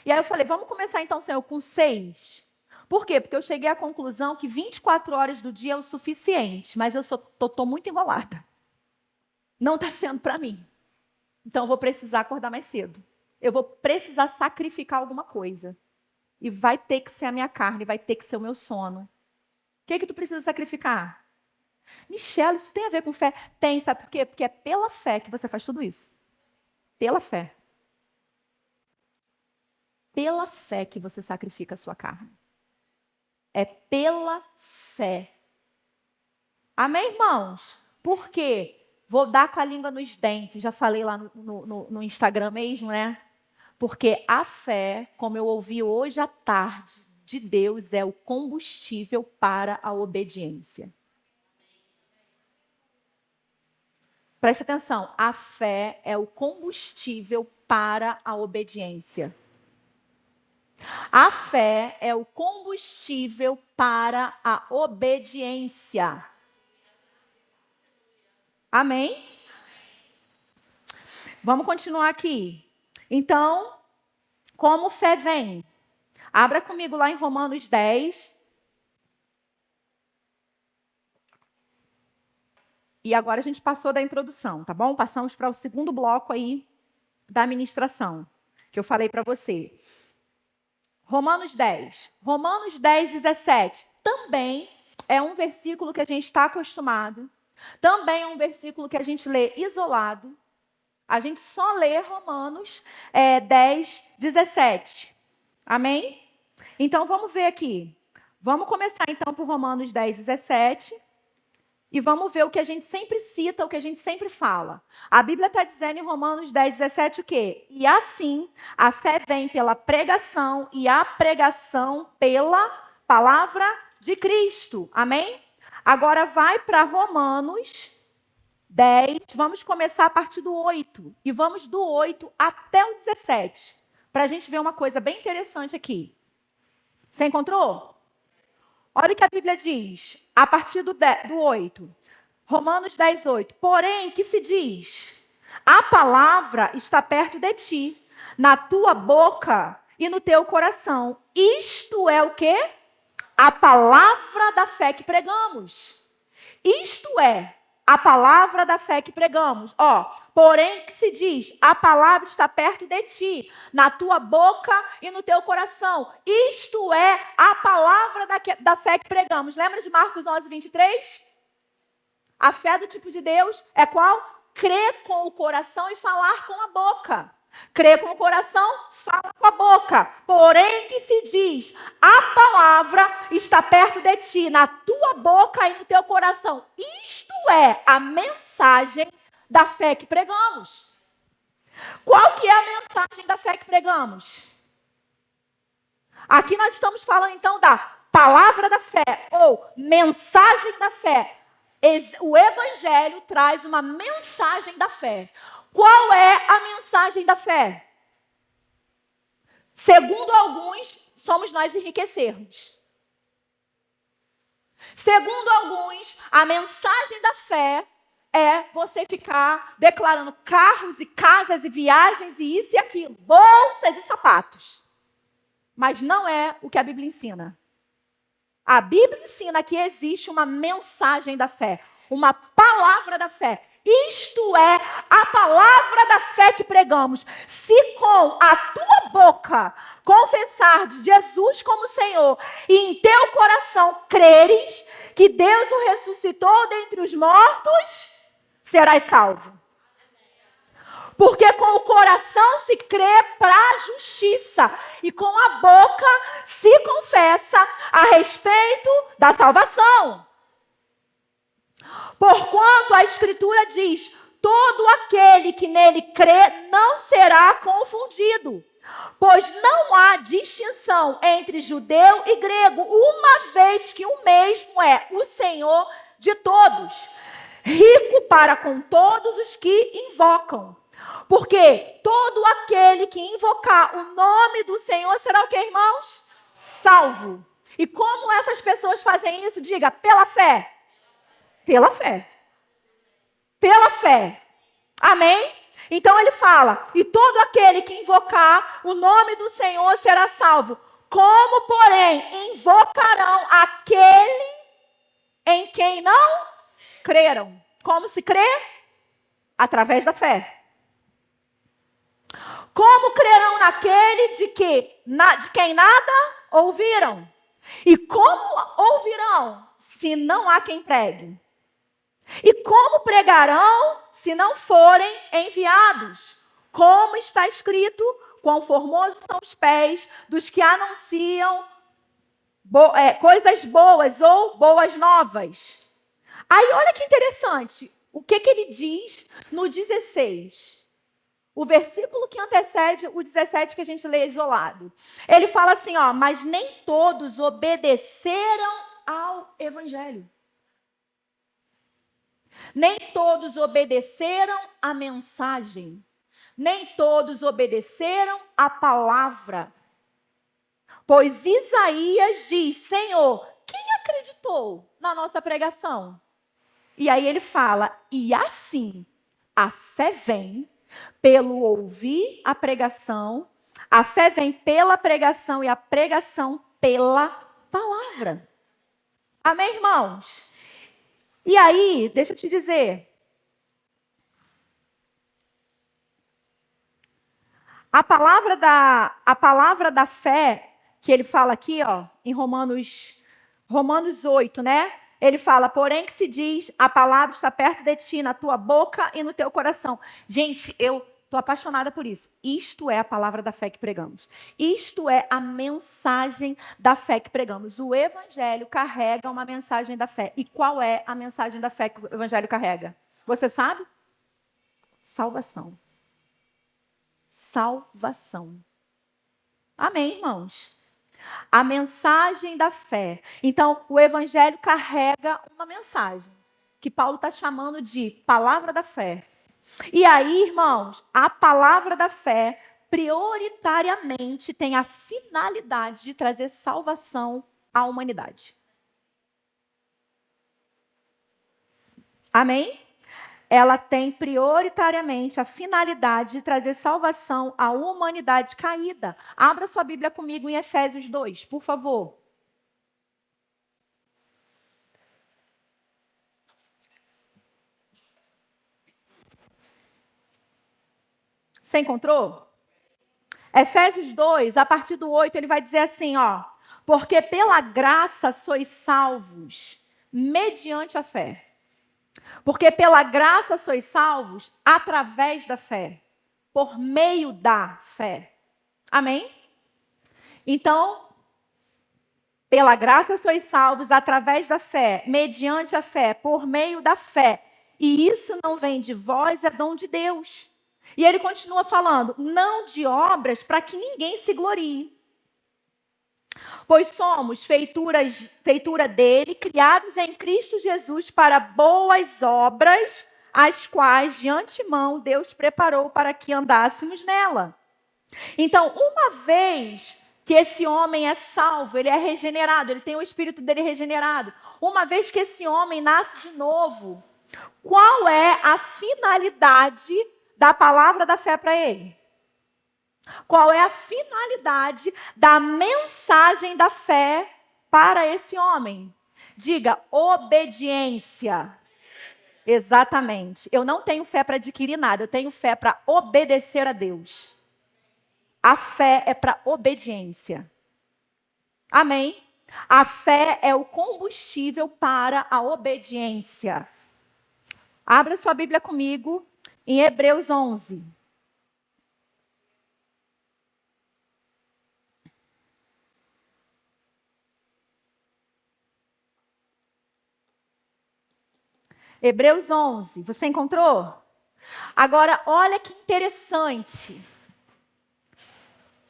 E aí eu falei, vamos começar então, Senhor, com 6. Por quê? Porque eu cheguei à conclusão que 24 horas do dia é o suficiente, mas eu tô muito enrolada. Não está sendo para mim. Então eu vou precisar acordar mais cedo. Eu vou precisar sacrificar alguma coisa. E vai ter que ser a minha carne, vai ter que ser o meu sono. O que é que tu precisa sacrificar? Michel, isso tem a ver com fé? Tem, sabe por quê? Porque é pela fé que você faz tudo isso. Pela fé. Pela fé que você sacrifica a sua carne. É pela fé. Amém, irmãos? Por quê? Vou dar com a língua nos dentes. Já falei lá no Instagram mesmo, né? Porque a fé, como eu ouvi hoje à tarde, de Deus é o combustível para a obediência. Preste atenção, a fé é o combustível para a obediência. A fé é o combustível para a obediência. Amém? Vamos continuar aqui. Então, como fé vem? Abra comigo lá em Romanos 10. E agora a gente passou da introdução, tá bom? Passamos para o segundo bloco aí da ministração, que eu falei para você. Romanos 10. Romanos 10, 17. Também é um versículo que a gente está acostumado. Também é um versículo que a gente lê isolado. A gente só lê Romanos 10, 17. Amém? Então, vamos ver aqui. Vamos começar, então, por Romanos 10, 17. E vamos ver o que a gente sempre cita, o que a gente sempre fala. A Bíblia está dizendo em Romanos 10, 17 o quê? E assim, a fé vem pela pregação e a pregação pela palavra de Cristo. Amém? Agora vai para Romanos 10, vamos começar a partir do 8. E vamos do 8 até o 17. Para a gente ver uma coisa bem interessante aqui. Você encontrou? Olha o que a Bíblia diz, a partir do 8. Romanos 10, 8. Porém, que se diz? A palavra está perto de ti, na tua boca e no teu coração. Isto é o quê? A palavra da fé que pregamos. Isto é a palavra da fé que pregamos. Porém, que se diz? A palavra está perto de ti, na tua boca e no teu coração. Isto é a palavra da fé que pregamos. Lembra de Marcos 11, 23? A fé do tipo de Deus é qual? Crer com o coração e falar com a boca. Crer com o coração, fala com a boca. Porém, que se diz, a palavra está perto de ti, na tua boca e no teu coração. Isto é a mensagem da fé que pregamos. Qual que é a mensagem da fé que pregamos? Aqui nós estamos falando então da palavra da fé ou mensagem da fé. O evangelho traz uma mensagem da fé. Qual é a mensagem da fé? Segundo alguns, somos nós enriquecermos. Segundo alguns, a mensagem da fé é você ficar declarando carros e casas e viagens e isso e aquilo, bolsas e sapatos. Mas não é o que a Bíblia ensina. A Bíblia ensina que existe uma mensagem da fé, uma palavra da fé. Isto é a palavra da fé que pregamos. Se com a tua boca confessar de Jesus como Senhor e em teu coração creres que Deus o ressuscitou dentre os mortos, serás salvo. Porque com o coração se crê para a justiça e com a boca se confessa a respeito da salvação. Porquanto a Escritura diz, todo aquele que nele crê não será confundido. Pois não há distinção entre judeu e grego, uma vez que o mesmo é o Senhor de todos, rico para com todos os que invocam. Porque todo aquele que invocar o nome do Senhor será o que, irmãos? Salvo. E como essas pessoas fazem isso? Diga, pela fé. Pela fé. Pela fé. Amém? Então ele fala, e todo aquele que invocar o nome do Senhor será salvo. Como, porém, invocarão aquele em quem não creram? Como se crê? Através da fé. Como crerão naquele de quem nada ouviram? E como ouvirão se não há quem pregue? E como pregarão se não forem enviados? Como está escrito, quão formosos são os pés dos que anunciam coisas boas ou boas novas. Aí olha que interessante, o que ele diz no 16? O versículo que antecede o 17 que a gente lê isolado. Ele fala assim, ó, mas nem todos obedeceram ao evangelho. Nem todos obedeceram à mensagem. Nem todos obedeceram à palavra. Pois Isaías diz, Senhor, quem acreditou na nossa pregação? E aí ele fala, e assim a fé vem pelo ouvir a pregação, a fé vem pela pregação e a pregação pela palavra. Amém, irmãos? E aí, deixa eu te dizer, a palavra da fé, que ele fala aqui, ó, em Romanos 8, né? Ele fala, porém que se diz, a palavra está perto de ti, na tua boca e no teu coração. Gente, eu estou apaixonada por isso. Isto é a palavra da fé que pregamos. Isto é a mensagem da fé que pregamos. O evangelho carrega uma mensagem da fé. E qual é a mensagem da fé que o evangelho carrega? Você sabe? Salvação. Salvação. Amém, irmãos? A mensagem da fé. Então, o evangelho carrega uma mensagem, que Paulo está chamando de palavra da fé. E aí, irmãos, a palavra da fé, prioritariamente, tem a finalidade de trazer salvação à humanidade. Amém? Ela tem prioritariamente a finalidade de trazer salvação à humanidade caída. Abra sua Bíblia comigo em Efésios 2, por favor. Você encontrou? Efésios 2, a partir do 8, ele vai dizer assim, ó. Porque pela graça sois salvos, mediante a fé. Porque pela graça sois salvos através da fé, por meio da fé. Amém? Então, pela graça sois salvos através da fé, mediante a fé, por meio da fé. E isso não vem de vós, é dom de Deus. E ele continua falando, não de obras para que ninguém se glorie. Pois somos feitura dele, criados em Cristo Jesus para boas obras, as quais de antemão Deus preparou para que andássemos nela. Então, uma vez que esse homem é salvo, ele é regenerado, ele tem o espírito dele regenerado. Uma vez que esse homem nasce de novo, qual é a finalidade da palavra da fé para ele? Qual é a finalidade da mensagem da fé para esse homem? Diga, obediência. Exatamente. Eu não tenho fé para adquirir nada, eu tenho fé para obedecer a Deus. A fé é para obediência. Amém? A fé é o combustível para a obediência. Abra sua Bíblia comigo em Hebreus 11. Hebreus 11, você encontrou? Agora, olha que interessante.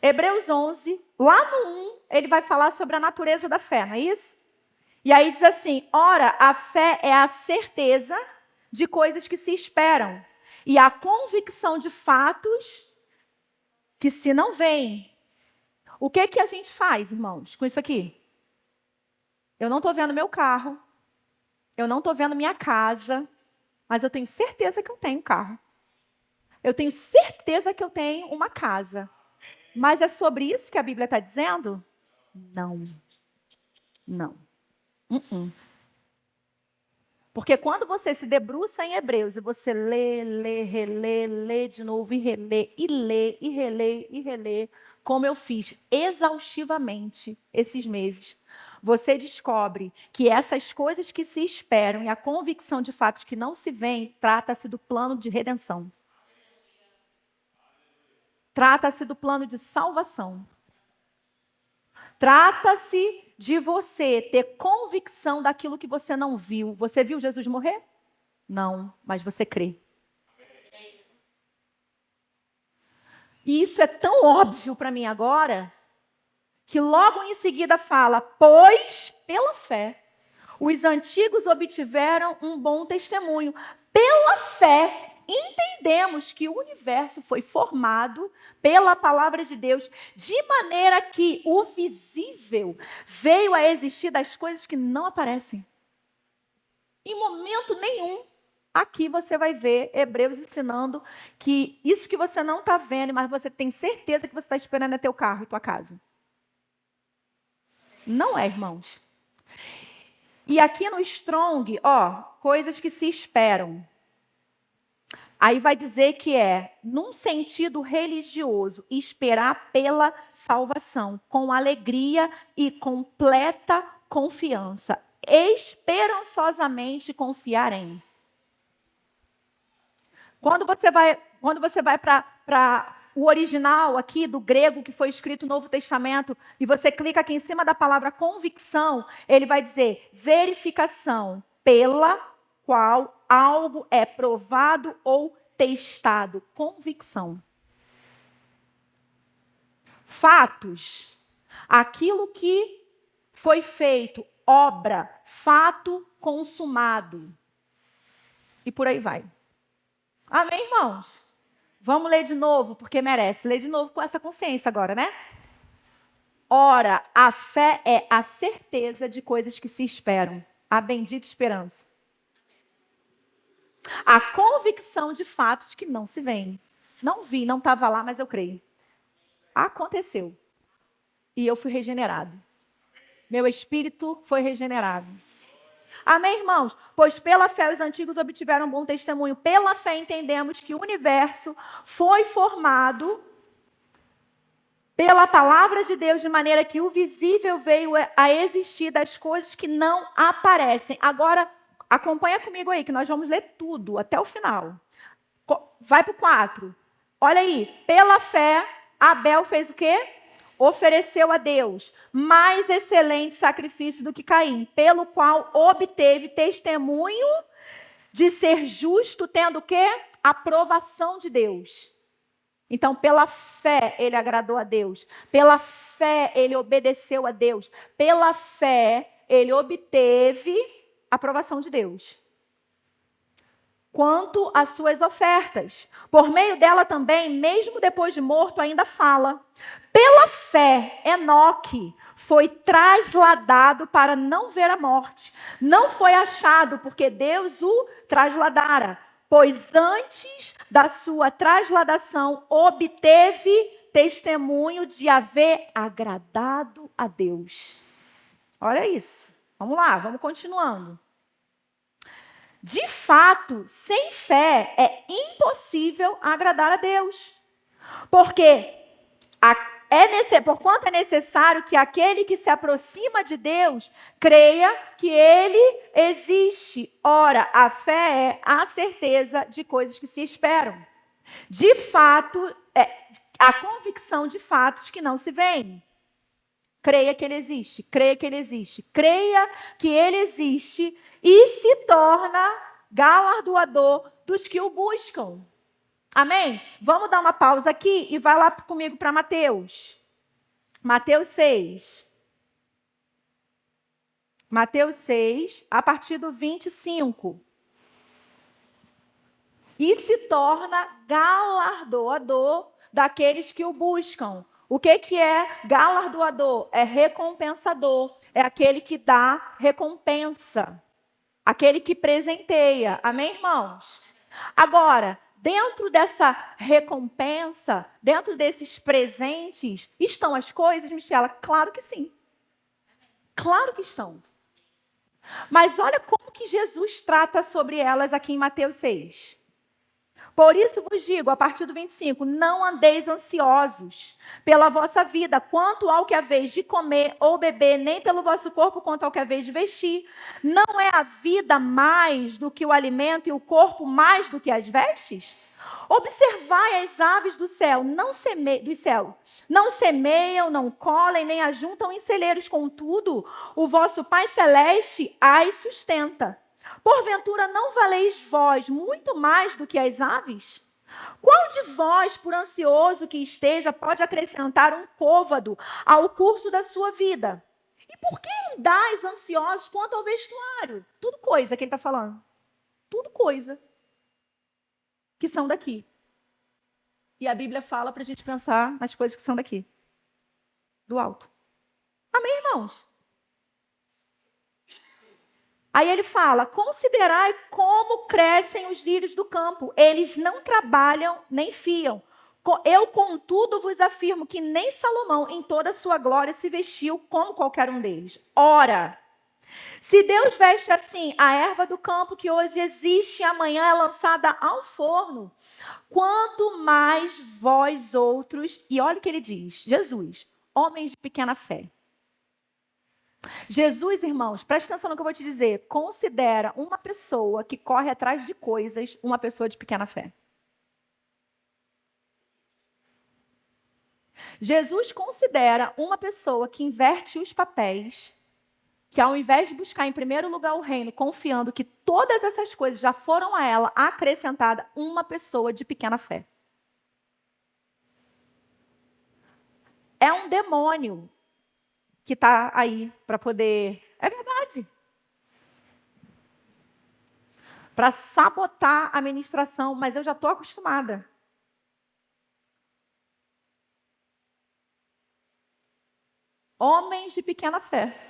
Hebreus 11, lá no 1, ele vai falar sobre a natureza da fé, não é isso? E aí diz assim, ora, a fé é a certeza de coisas que se esperam e a convicção de fatos que se não veem. O que que a gente faz, irmãos, com isso aqui? Eu não estou vendo meu carro, eu não estou vendo minha casa, mas eu tenho certeza que eu tenho um carro. Eu tenho certeza que eu tenho uma casa. Mas é sobre isso que a Bíblia está dizendo? Não. Não. Porque quando você se debruça em Hebreus e você lê de novo e relê, como eu fiz exaustivamente esses meses, você descobre que essas coisas que se esperam e a convicção de fatos que não se veem, trata-se do plano de redenção. Trata-se do plano de salvação. Trata-se de você ter convicção daquilo que você não viu. Você viu Jesus morrer? Não, mas você crê. E isso é tão óbvio para mim agora, que logo em seguida fala, pois pela fé, os antigos obtiveram um bom testemunho. Pela fé, entendemos que o universo foi formado pela palavra de Deus, de maneira que o visível veio a existir das coisas que não aparecem. Em momento nenhum, aqui você vai ver Hebreus ensinando que isso que você não está vendo, mas você tem certeza que você está esperando é teu carro e tua casa. Não é, irmãos. E aqui no Strong, coisas que se esperam. Aí vai dizer que é, num sentido religioso, esperar pela salvação, com alegria e completa confiança. Esperançosamente confiar em. Quando você vai para o original aqui do grego que foi escrito no Novo Testamento, e você clica aqui em cima da palavra convicção, ele vai dizer verificação pela qual algo é provado ou testado. Convicção. Fatos. Aquilo que foi feito, obra, fato consumado. E por aí vai. Amém, irmãos? Vamos ler de novo, porque merece. Ler de novo com essa consciência agora, né? Ora, a fé é a certeza de coisas que se esperam. A bendita esperança. A convicção de fatos que não se veem. Não vi, não estava lá, mas eu creio. Aconteceu. E eu fui regenerado. Meu espírito foi regenerado. Amém, irmãos? Pois pela fé os antigos obtiveram um bom testemunho. Pela fé entendemos que o universo foi formado pela palavra de Deus, de maneira que o visível veio a existir das coisas que não aparecem. Agora, acompanha comigo aí, que nós vamos ler tudo, até o final. Vai para o 4. Olha aí, pela fé, Abel fez o quê? Ofereceu a Deus mais excelente sacrifício do que Caim, pelo qual obteve testemunho de ser justo, tendo o quê? Aprovação de Deus. Então, pela fé, ele agradou a Deus. Pela fé, ele obedeceu a Deus. Pela fé, ele obteve a aprovação de Deus. Quanto às suas ofertas, por meio dela também, mesmo depois de morto, ainda fala. Pela fé, Enoque foi trasladado para não ver a morte. Não foi achado, porque Deus o trasladara. Pois antes da sua trasladação, obteve testemunho de haver agradado a Deus. Olha isso. Vamos lá, vamos continuando. De fato, sem fé é impossível agradar a Deus. Porque porquanto é necessário que aquele que se aproxima de Deus creia que ele existe. Ora, a fé é a certeza de coisas que se esperam. De fato, a convicção de fatos que não se veem. Creia que ele existe, creia que ele existe, creia que ele existe e se torna galardoador dos que o buscam. Amém? Vamos dar uma pausa aqui e vai lá comigo para Mateus. Mateus 6. Mateus 6, a partir do 25. E se torna galardoador daqueles que o buscam. O que é galardoador? É recompensador. É aquele que dá recompensa. Aquele que presenteia. Amém, irmãos? Agora, dentro dessa recompensa, dentro desses presentes, estão as coisas, Michela? Claro que sim. Claro que estão. Mas olha como que Jesus trata sobre elas aqui em Mateus 6. Por isso vos digo, a partir do 25, não andeis ansiosos pela vossa vida, quanto ao que haveis de comer ou beber, nem pelo vosso corpo, quanto ao que haveis de vestir. Não é a vida mais do que o alimento e o corpo mais do que as vestes? Observai as aves do céu, não semeiam, não colhem, nem ajuntam em celeiros, contudo, o vosso Pai Celeste as sustenta. Porventura não valeis vós muito mais do que as aves? Qual de vós, por ansioso que esteja, pode acrescentar um côvado ao curso da sua vida? E por que andais ansiosos quanto ao vestuário? Tudo coisa que ele está falando. Tudo coisa que são daqui. E a Bíblia fala para a gente pensar nas coisas que são daqui. Do alto. Amém, irmãos? Aí ele fala, considerai como crescem os lírios do campo. Eles não trabalham nem fiam. Eu, contudo, vos afirmo que nem Salomão, em toda a sua glória, se vestiu como qualquer um deles. Ora, se Deus veste assim a erva do campo, que hoje existe e amanhã é lançada ao forno, quanto mais vós outros, e olha o que ele diz, Jesus, homens de pequena fé. Jesus, irmãos, preste atenção no que eu vou te dizer. Considera uma pessoa que corre atrás de coisas uma pessoa de pequena fé. Jesus considera uma pessoa que inverte os papéis, que ao invés de buscar em primeiro lugar o reino, confiando que todas essas coisas já foram a ela acrescentada, uma pessoa de pequena fé. É um demônio que está aí para poder... É verdade. Para sabotar a ministração, mas eu já estou acostumada. Homens de pequena fé.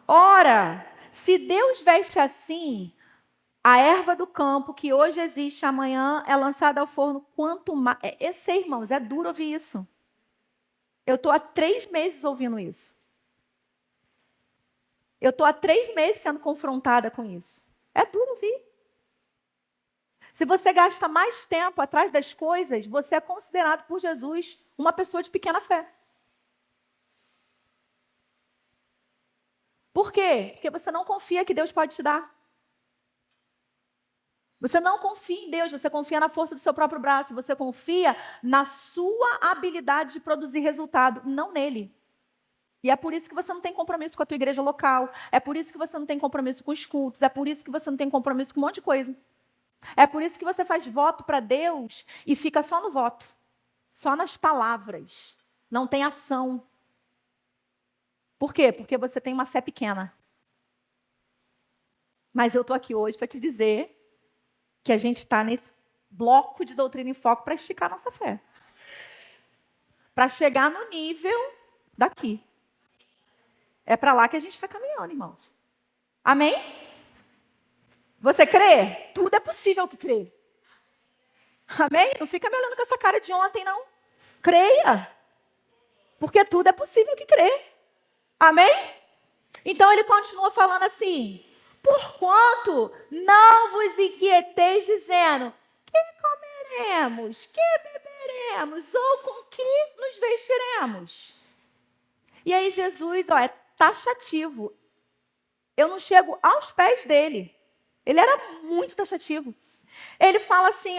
Ora, se Deus veste assim a erva do campo, que hoje existe, amanhã é lançada ao forno, quanto mais... Eu sei, irmãos, é duro ouvir isso. Eu estou há 3 meses ouvindo isso. Eu estou há 3 meses sendo confrontada com isso. É duro ouvir. Se você gasta mais tempo atrás das coisas, você é considerado por Jesus uma pessoa de pequena fé. Por quê? Porque você não confia que Deus pode te dar. Você não confia em Deus, você confia na força do seu próprio braço, você confia na sua habilidade de produzir resultado, não nele. E é por isso que você não tem compromisso com a tua igreja local, é por isso que você não tem compromisso com os cultos, é por isso que você não tem compromisso com um monte de coisa. É por isso que você faz voto para Deus e fica só no voto. só nas palavras, não tem ação. Por quê? Porque você tem uma fé pequena. Mas eu estou aqui hoje para te dizer que a gente está nesse bloco de Doutrina em Foco para esticar nossa fé. Para chegar no nível daqui. É para lá que a gente está caminhando, irmãos. Amém? Você crê? Tudo é possível que crê. Amém? Não fica me olhando com essa cara de ontem, não. Creia. Porque tudo é possível que crê. Amém? Então ele continua falando assim: porquanto não vos inquieteis dizendo, que comeremos, que beberemos, ou com que nos vestiremos. E aí Jesus, é taxativo. Eu não chego aos pés dele. Ele era muito taxativo. Ele fala assim,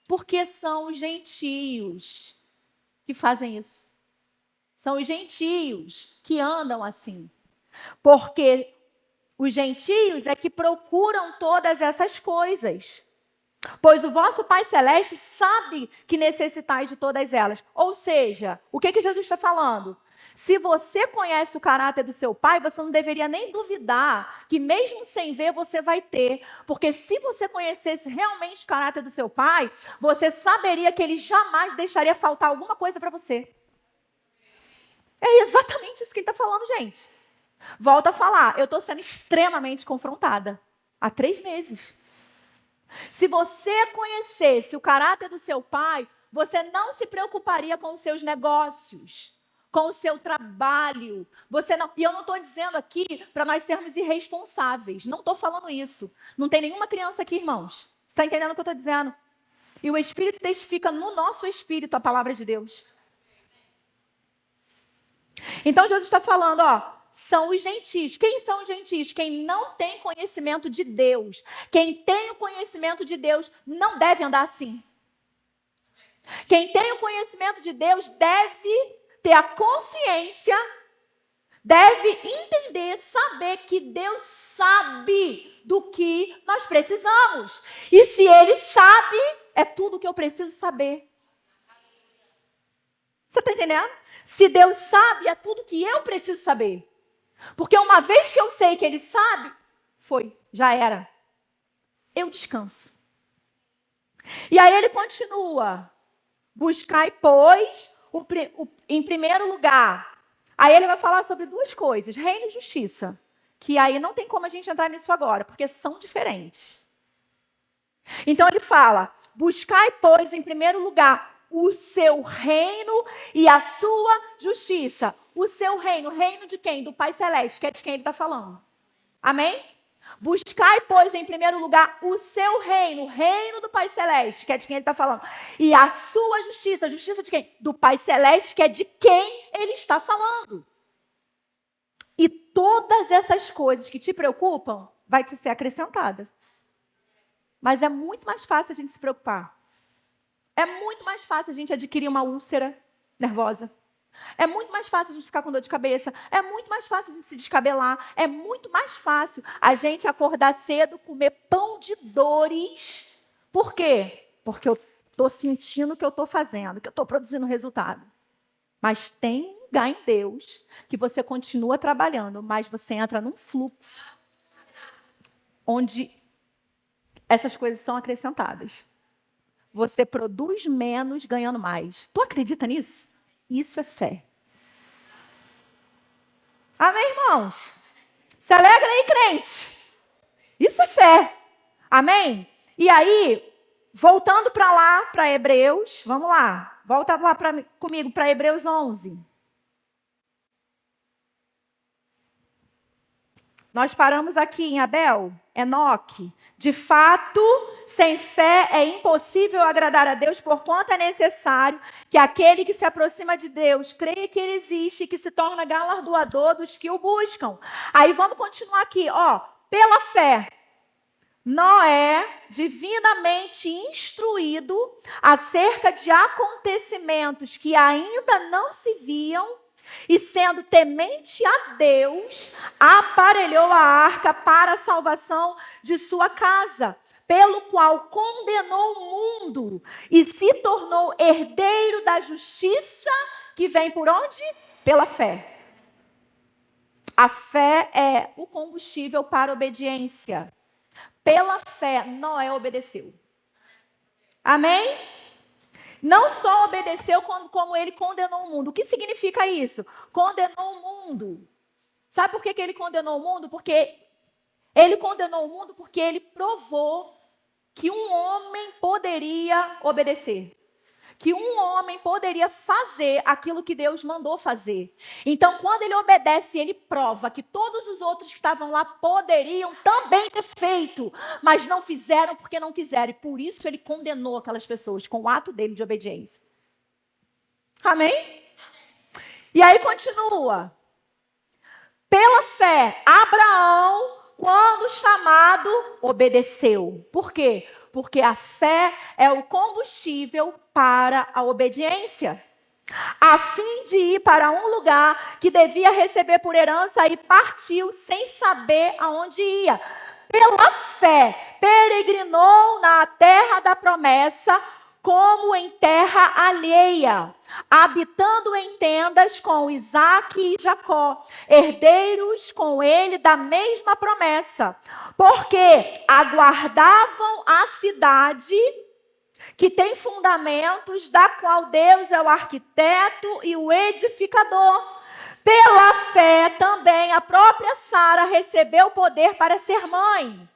porque são os gentios que fazem isso. São os gentios que andam assim. Porque os gentios é que procuram todas essas coisas. Pois o vosso Pai Celeste sabe que necessitais de todas elas. Ou seja, o que Jesus está falando? Se você conhece o caráter do seu pai, você não deveria nem duvidar que mesmo sem ver, você vai ter. Porque se você conhecesse realmente o caráter do seu pai, você saberia que ele jamais deixaria faltar alguma coisa para você. É exatamente isso que ele está falando, gente. Volto a falar, eu estou sendo extremamente confrontada. Há 3 meses. Se você conhecesse o caráter do seu pai, você não se preocuparia com os seus negócios, com o seu trabalho. E eu não estou dizendo aqui para nós sermos irresponsáveis. Não estou falando isso. Não tem nenhuma criança aqui, irmãos. Você está entendendo o que eu estou dizendo? E o Espírito testifica no nosso espírito a palavra de Deus. Então Jesus está falando, são os gentios. Quem são os gentios? Quem não tem conhecimento de Deus. Quem tem o conhecimento de Deus não deve andar assim. Quem tem o conhecimento de Deus deve ter a consciência, deve entender, saber que Deus sabe do que nós precisamos. E se Ele sabe, é tudo o que eu preciso saber. Você está entendendo? Se Deus sabe, é tudo que eu preciso saber. Porque uma vez que eu sei que Ele sabe, já era. Eu descanso. E aí ele continua. Buscai, pois, em primeiro lugar. Aí ele vai falar sobre 2 coisas. Reino e justiça. Que aí não tem como a gente entrar nisso agora, porque são diferentes. Então ele fala, buscai, pois, em primeiro lugar, o seu reino e a sua justiça. O seu reino. Reino de quem? Do Pai Celeste, que é de quem ele está falando. Amém? Buscai, pois, em primeiro lugar, o seu reino. O reino do Pai Celeste, que é de quem ele está falando. E a sua justiça. Justiça de quem? Do Pai Celeste, que é de quem ele está falando. E todas essas coisas que te preocupam, vai te ser acrescentada. Mas é muito mais fácil a gente se preocupar. É muito mais fácil a gente adquirir uma úlcera nervosa. É muito mais fácil a gente ficar com dor de cabeça. É muito mais fácil a gente se descabelar. É muito mais fácil a gente acordar cedo, comer pão de dores. Por quê? Porque eu estou sentindo o que eu estou fazendo, que eu estou produzindo resultado. Mas tem um lugar em Deus que você continua trabalhando, mas você entra num fluxo onde essas coisas são acrescentadas. Você produz menos, ganhando mais. Tu acredita nisso? Isso é fé. Amém, irmãos? Se alegra aí, crente. Isso é fé. Amém? E aí, voltando para lá, para Hebreus, vamos lá. Volta lá comigo para Hebreus 11. Nós paramos aqui em Abel, Enoque. De fato, sem fé é impossível agradar a Deus, porquanto é necessário que aquele que se aproxima de Deus creia que Ele existe e que se torna galardoador dos que o buscam. Aí vamos continuar aqui, pela fé. Noé, divinamente instruído acerca de acontecimentos que ainda não se viam, E sendo temente a Deus, aparelhou a arca para a salvação de sua casa, pelo qual condenou o mundo e se tornou herdeiro da justiça que vem por onde? Pela fé. A fé é o combustível para a obediência. Pela fé, Noé obedeceu. Amém? Não só obedeceu, como ele condenou o mundo. O que significa isso? Condenou o mundo. Sabe por que ele condenou o mundo? Porque ele condenou o mundo porque ele provou que um homem poderia obedecer. Que um homem poderia fazer aquilo que Deus mandou fazer. Então, quando ele obedece, ele prova que todos os outros que estavam lá poderiam também ter feito, mas não fizeram porque não quiseram. E por isso ele condenou aquelas pessoas com o ato dele de obediência. Amém? E aí continua. Pela fé, Abraão, quando chamado, obedeceu. Por quê? Porque a fé é o combustível para a obediência. A fim de ir para um lugar que devia receber por herança e partiu sem saber aonde ia. Pela fé, peregrinou na terra da promessa, como em terra alheia, habitando em tendas com Isaque e Jacó, herdeiros com ele da mesma promessa, porque aguardavam a cidade que tem fundamentos, da qual Deus é o arquiteto e o edificador. Pela fé também a própria Sara recebeu poder para ser mãe,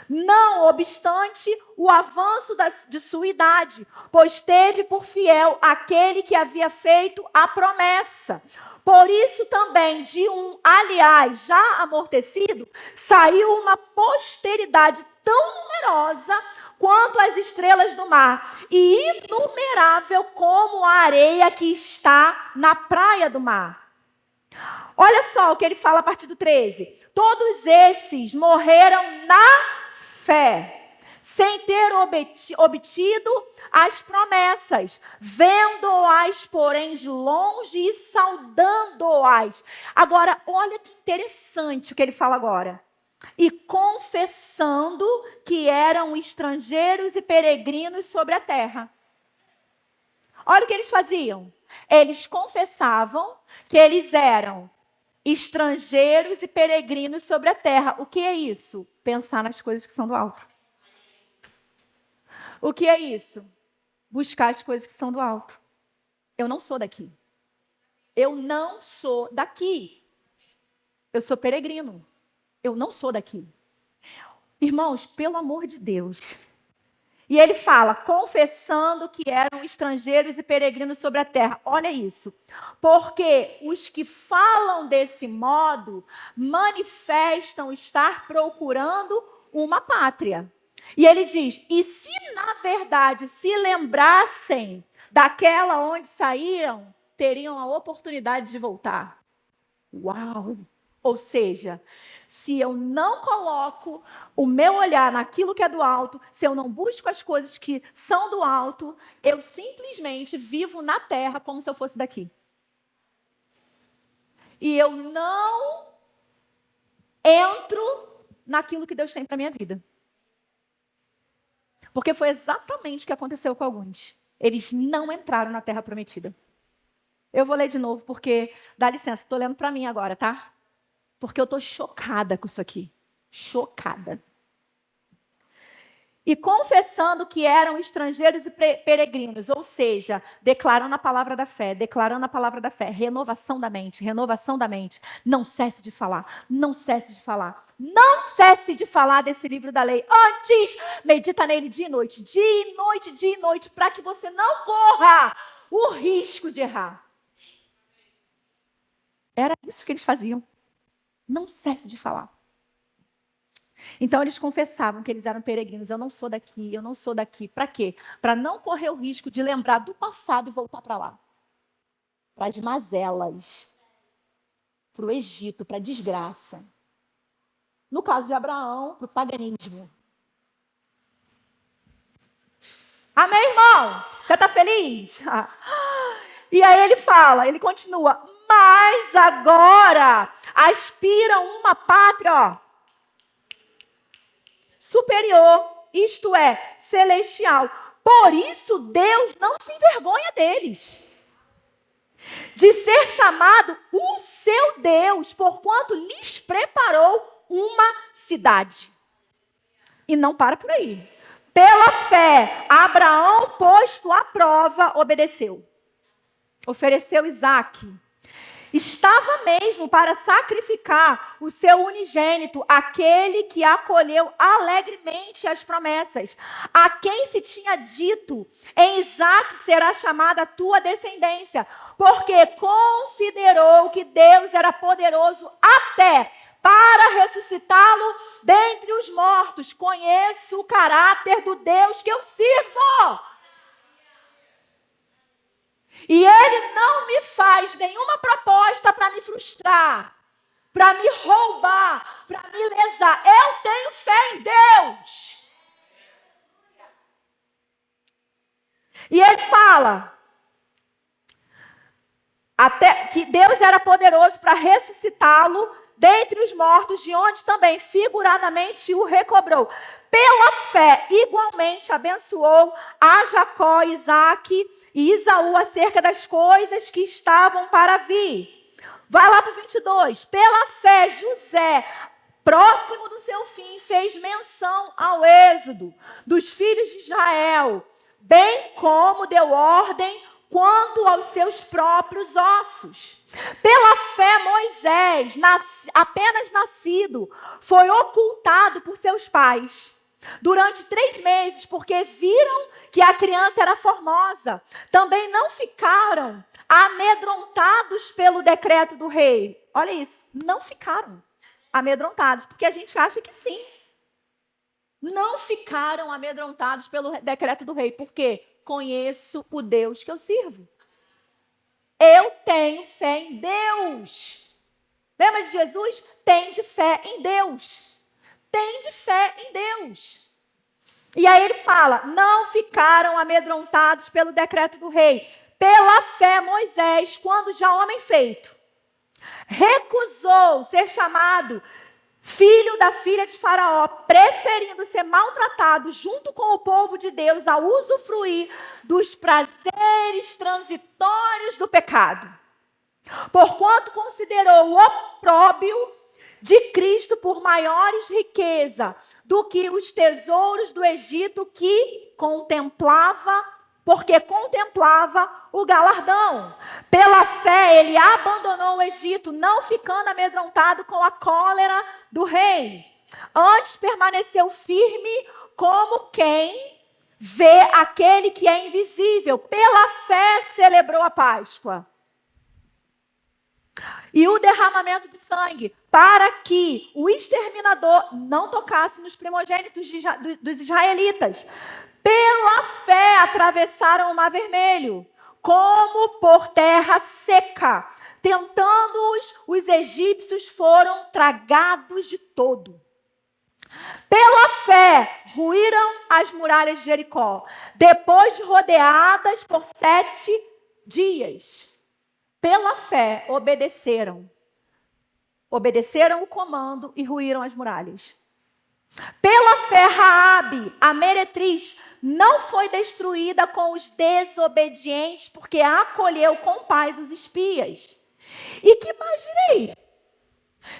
não obstante o avanço de sua idade, pois teve por fiel aquele que havia feito a promessa. Por isso também de um, aliás, já amortecido, saiu uma posteridade tão numerosa quanto as estrelas do mar, e inumerável como a areia que está na praia do mar. Olha só o que ele fala a partir do 13. Todos esses morreram na fé, sem ter obtido as promessas, vendo-as, porém, de longe e saudando-as. Agora, olha que interessante o que ele fala agora. E confessando que eram estrangeiros e peregrinos sobre a terra. Olha o que eles faziam. Eles confessavam que eles eram estrangeiros e peregrinos sobre a terra. O que é isso? Pensar nas coisas que são do alto. O que é isso? Buscar as coisas que são do alto. Eu não sou daqui. Eu não sou daqui. Eu sou peregrino. Eu não sou daqui. Irmãos, pelo amor de Deus. E ele fala, confessando que eram estrangeiros e peregrinos sobre a terra. Olha isso. Porque os que falam desse modo manifestam estar procurando uma pátria. E ele diz, e se na verdade se lembrassem daquela onde saíram, teriam a oportunidade de voltar. Uau! Ou seja, se eu não coloco o meu olhar naquilo que é do alto, se eu não busco as coisas que são do alto, eu simplesmente vivo na terra como se eu fosse daqui. E eu não entro naquilo que Deus tem para a minha vida. Porque foi exatamente o que aconteceu com alguns. Eles não entraram na terra prometida. Eu vou ler de novo, porque, dá licença, estou lendo para mim agora, tá? Porque eu estou chocada com isso aqui. Chocada. E confessando que eram estrangeiros e peregrinos, ou seja, declarando a palavra da fé, renovação da mente, renovação da mente. Não cesse de falar, não cesse de falar. Não cesse de falar desse livro da lei. Antes, medita nele dia e noite, dia e noite, para que você não corra o risco de errar. Era isso que eles faziam. Não cesse de falar. Então, eles confessavam que eles eram peregrinos. Eu não sou daqui, eu não sou daqui. Para quê? Para não correr o risco de lembrar do passado e voltar para lá. Para as mazelas. Para o Egito, para a desgraça. No caso de Abraão, para o paganismo. Amém, irmãos? Você está feliz? E aí ele fala, ele continua. mas agora aspiram uma pátria, superior, isto é, celestial. Por isso Deus não se envergonha deles, de ser chamado o seu Deus, porquanto lhes preparou uma cidade. E não para por aí. Pela fé, Abraão, posto à prova, obedeceu. Ofereceu Isaque. Estava mesmo para sacrificar o seu unigênito, aquele que acolheu alegremente as promessas, a quem se tinha dito, em Isaque será chamada a tua descendência, porque considerou que Deus era poderoso até para ressuscitá-lo dentre os mortos. Conheço o caráter do Deus que eu sirvo. E Ele não me faz nenhuma proposta para me frustrar, para me roubar, para me lesar. Eu tenho fé em Deus. E Ele fala até que Deus era poderoso para ressuscitá-lo dentre os mortos, de onde também figuradamente o recobrou. Pela fé, igualmente abençoou a Jacó, Isaque e Isaú acerca das coisas que estavam para vir. Vai lá para o 22. Pela fé, José, próximo do seu fim, fez menção ao êxodo dos filhos de Israel, bem como deu ordem quanto aos seus próprios ossos. Pela fé, Moisés, apenas nascido, foi ocultado por seus pais durante 3 meses, porque viram que a criança era formosa. Também não ficaram amedrontados pelo decreto do rei. Olha isso, não ficaram amedrontados, porque a gente acha que sim. Não ficaram amedrontados pelo decreto do rei, por quê? Conheço o Deus que eu sirvo. Eu tenho fé em Deus. Lembra de Jesus? Tem de fé em Deus. Tem de fé em Deus. E aí ele fala, não ficaram amedrontados pelo decreto do rei. Pela fé, Moisés, quando já homem feito, recusou ser chamado filho da filha de Faraó, preferindo ser maltratado junto com o povo de Deus a usufruir dos prazeres transitórios do pecado. Porquanto considerou o opróbio de Cristo por maiores riqueza do que os tesouros do Egito, que porque contemplava o galardão. Pela fé, ele abandonou o Egito, não ficando amedrontado com a cólera do rei. Antes permaneceu firme como quem vê aquele que é invisível. Pela fé, celebrou a Páscoa e o derramamento de sangue, para que o exterminador não tocasse nos primogênitos dos israelitas. Pela fé atravessaram o Mar Vermelho, como por terra seca. Tentando-os, os egípcios foram tragados de todo. Pela fé, ruíram as muralhas de Jericó, depois de rodeadas por 7 dias. Pela fé, obedeceram o comando e ruíram as muralhas. Pela fé, Raabe, a meretriz, não foi destruída com os desobedientes, porque acolheu com paz os espias. E que mais direi?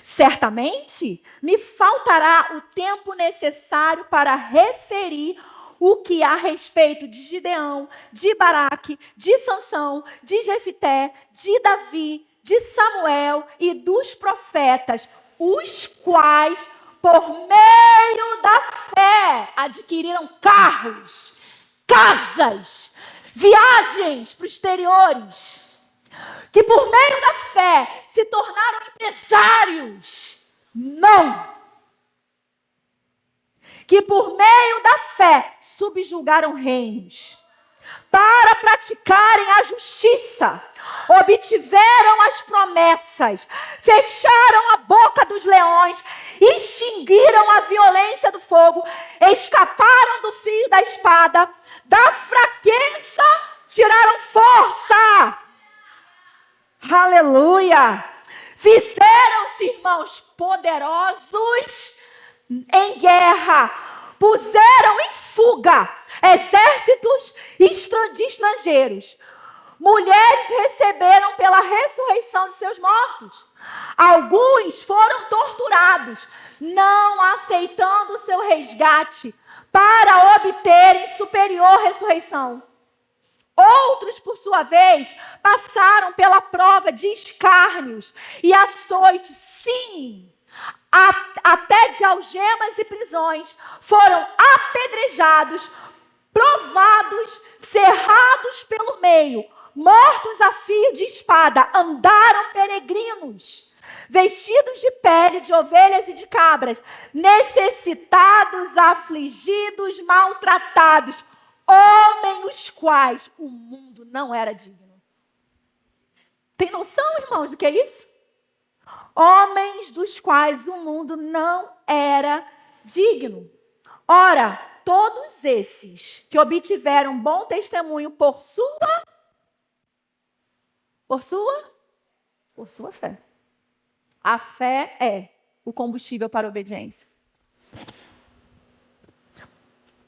Certamente me faltará o tempo necessário para referir o que há a respeito de Gideão, de Baraque, de Sansão, de Jefité, de Davi, de Samuel e dos profetas, os quais, por meio da fé, adquiriram carros, casas, viagens para os exteriores, que por meio da fé se tornaram empresários. Não! Que por meio da fé subjugaram reinos, para praticarem a justiça, obtiveram as promessas, fecharam a boca dos leões, extinguiram a violência do fogo, escaparam do fio da espada, da fraqueza tiraram força. Aleluia! Fizeram-se, irmãos, poderosos em guerra. Puseram em fuga exércitos de estrangeiros. Mulheres receberam pela ressurreição de seus mortos. Alguns foram torturados, não aceitando o seu resgate para obterem superior ressurreição. Outros, por sua vez, passaram pela prova de escárnios e açoites, sim, até de algemas e prisões. Foram apedrejados, provados, cerrados pelo meio, mortos a fio de espada, andaram peregrinos, vestidos de pele de ovelhas e de cabras, necessitados, afligidos, maltratados, homens os quais o mundo não era digno. Tem noção, irmãos, do que é isso? Homens dos quais o mundo não era digno. Ora, todos esses que obtiveram bom testemunho por sua fé. A fé é o combustível para a obediência.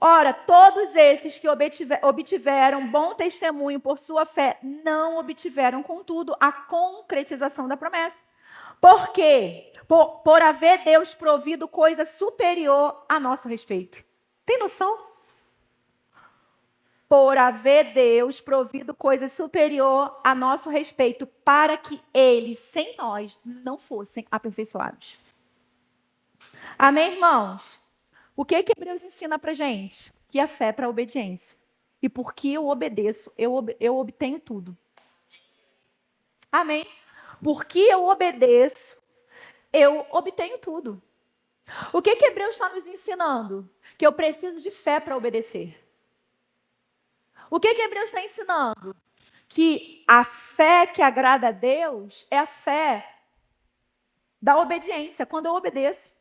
Ora, todos esses que obtiveram bom testemunho por sua fé, não obtiveram, contudo, a concretização da promessa. Por quê? Por haver Deus provido coisa superior a nosso respeito. Tem noção? Por haver Deus provido coisa superior a nosso respeito, para que eles, sem nós, não fossem aperfeiçoados. Amém, irmãos? O que Hebreus ensina pra gente? Que a fé é para a obediência. E porque eu obedeço, eu obtenho tudo. Amém? Porque eu obedeço, eu obtenho tudo. O que Hebreus está nos ensinando? Que eu preciso de fé para obedecer. O que Hebreus está ensinando? Que a fé que agrada a Deus é a fé da obediência, quando eu obedeço.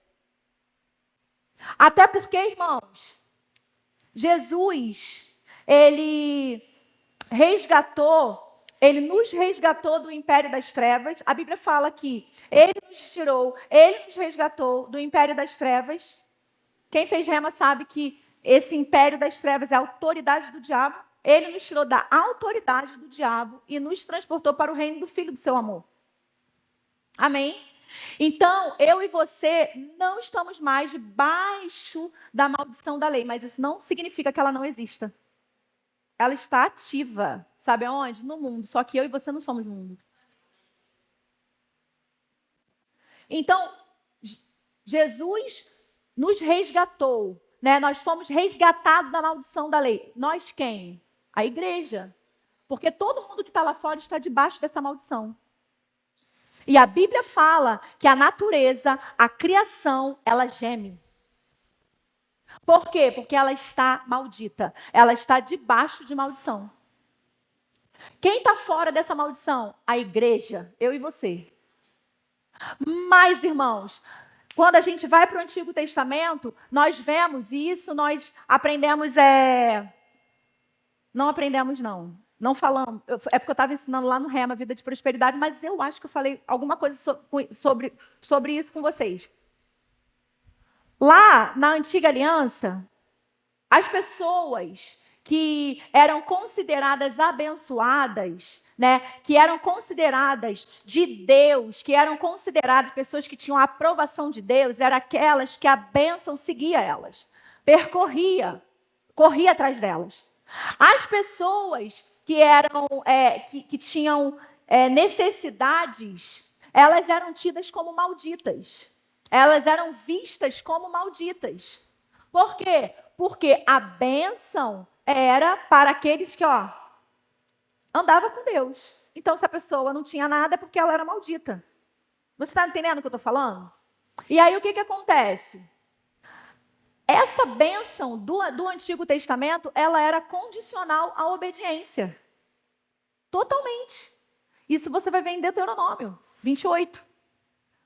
Até porque, irmãos, Jesus, ele nos resgatou do império das trevas. A Bíblia fala que ele nos resgatou do império das trevas. Quem fez rema sabe que esse império das trevas é a autoridade do diabo. Ele nos tirou da autoridade do diabo e nos transportou para o reino do Filho do seu amor. Amém? Então, eu e você não estamos mais debaixo da maldição da lei, mas isso não significa que ela não exista. Ela está ativa. Sabe aonde? No mundo. Só que eu e você não somos mundo. Então, Jesus nos resgatou, né? Nós fomos resgatados da maldição da lei. Nós quem? A igreja. Porque todo mundo que está lá fora está debaixo dessa maldição. E a Bíblia fala que a natureza, a criação, ela geme. Por quê? Porque ela está maldita. Ela está debaixo de maldição. Quem está fora dessa maldição? A igreja, eu e você. Mas, irmãos, quando a gente vai para o Antigo Testamento, nós vemos, e isso nós aprendemos, não aprendemos, não falamos. É porque eu estava ensinando lá no Rema, Vida de Prosperidade, mas eu acho que eu falei alguma coisa sobre isso com vocês. Lá, na Antiga Aliança, as pessoas que eram consideradas abençoadas, né, que eram consideradas de Deus, que eram consideradas pessoas que tinham a aprovação de Deus, eram aquelas que a bênção seguia elas, corria atrás delas. As pessoas que tinham necessidades, elas eram tidas como malditas. Elas eram vistas como malditas. Por quê? Porque a bênção era para aqueles que, andava com Deus. Então, se a pessoa não tinha nada, é porque ela era maldita. Você está entendendo o que eu estou falando? E aí, o que acontece? Essa bênção do Antigo Testamento, ela era condicional à obediência. Totalmente. Isso você vai ver em Deuteronômio 28.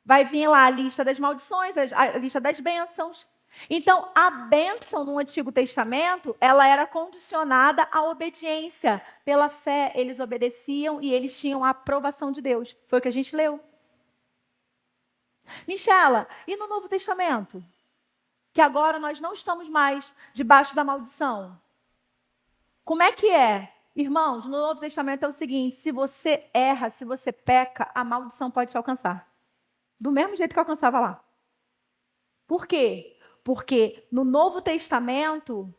Vai vir lá a lista das maldições, a lista das bênçãos. Então, a bênção no Antigo Testamento, ela era condicionada à obediência. Pela fé, eles obedeciam e eles tinham a aprovação de Deus. Foi o que a gente leu. Michela, e no Novo Testamento? Que agora nós não estamos mais debaixo da maldição. Como é que é? Irmãos, no Novo Testamento é o seguinte: se você erra, se você peca, a maldição pode te alcançar. Do mesmo jeito que alcançava lá. Por quê? Porque no Novo Testamento,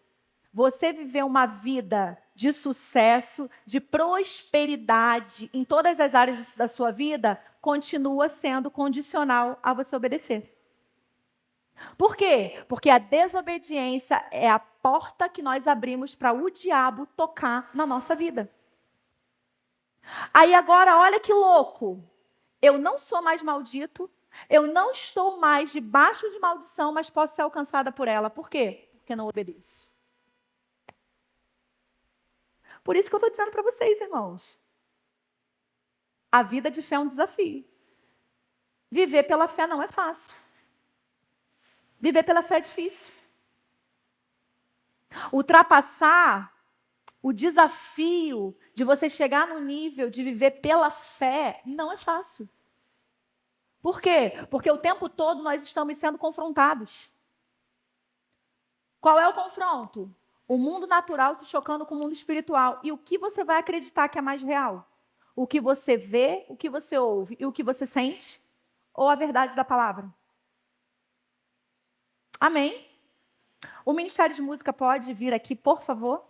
você viver uma vida de sucesso, de prosperidade em todas as áreas da sua vida, continua sendo condicional a você obedecer. Por quê? Porque a desobediência é a porta que nós abrimos para o diabo tocar na nossa vida. Aí agora, olha que louco. Eu não sou mais maldito, eu não estou mais debaixo de maldição, mas posso ser alcançada por ela. Por quê? Porque não obedeço. Por isso que eu estou dizendo para vocês, irmãos. A vida de fé é um desafio. Viver pela fé não é fácil. Viver pela fé é difícil. Ultrapassar o desafio de você chegar no nível de viver pela fé não é fácil. Por quê? Porque o tempo todo nós estamos sendo confrontados. Qual é o confronto? O mundo natural se chocando com o mundo espiritual. E o que você vai acreditar que é mais real? O que você vê, o que você ouve e o que você sente? Ou a verdade da palavra? Amém? O Ministério de Música pode vir aqui, por favor?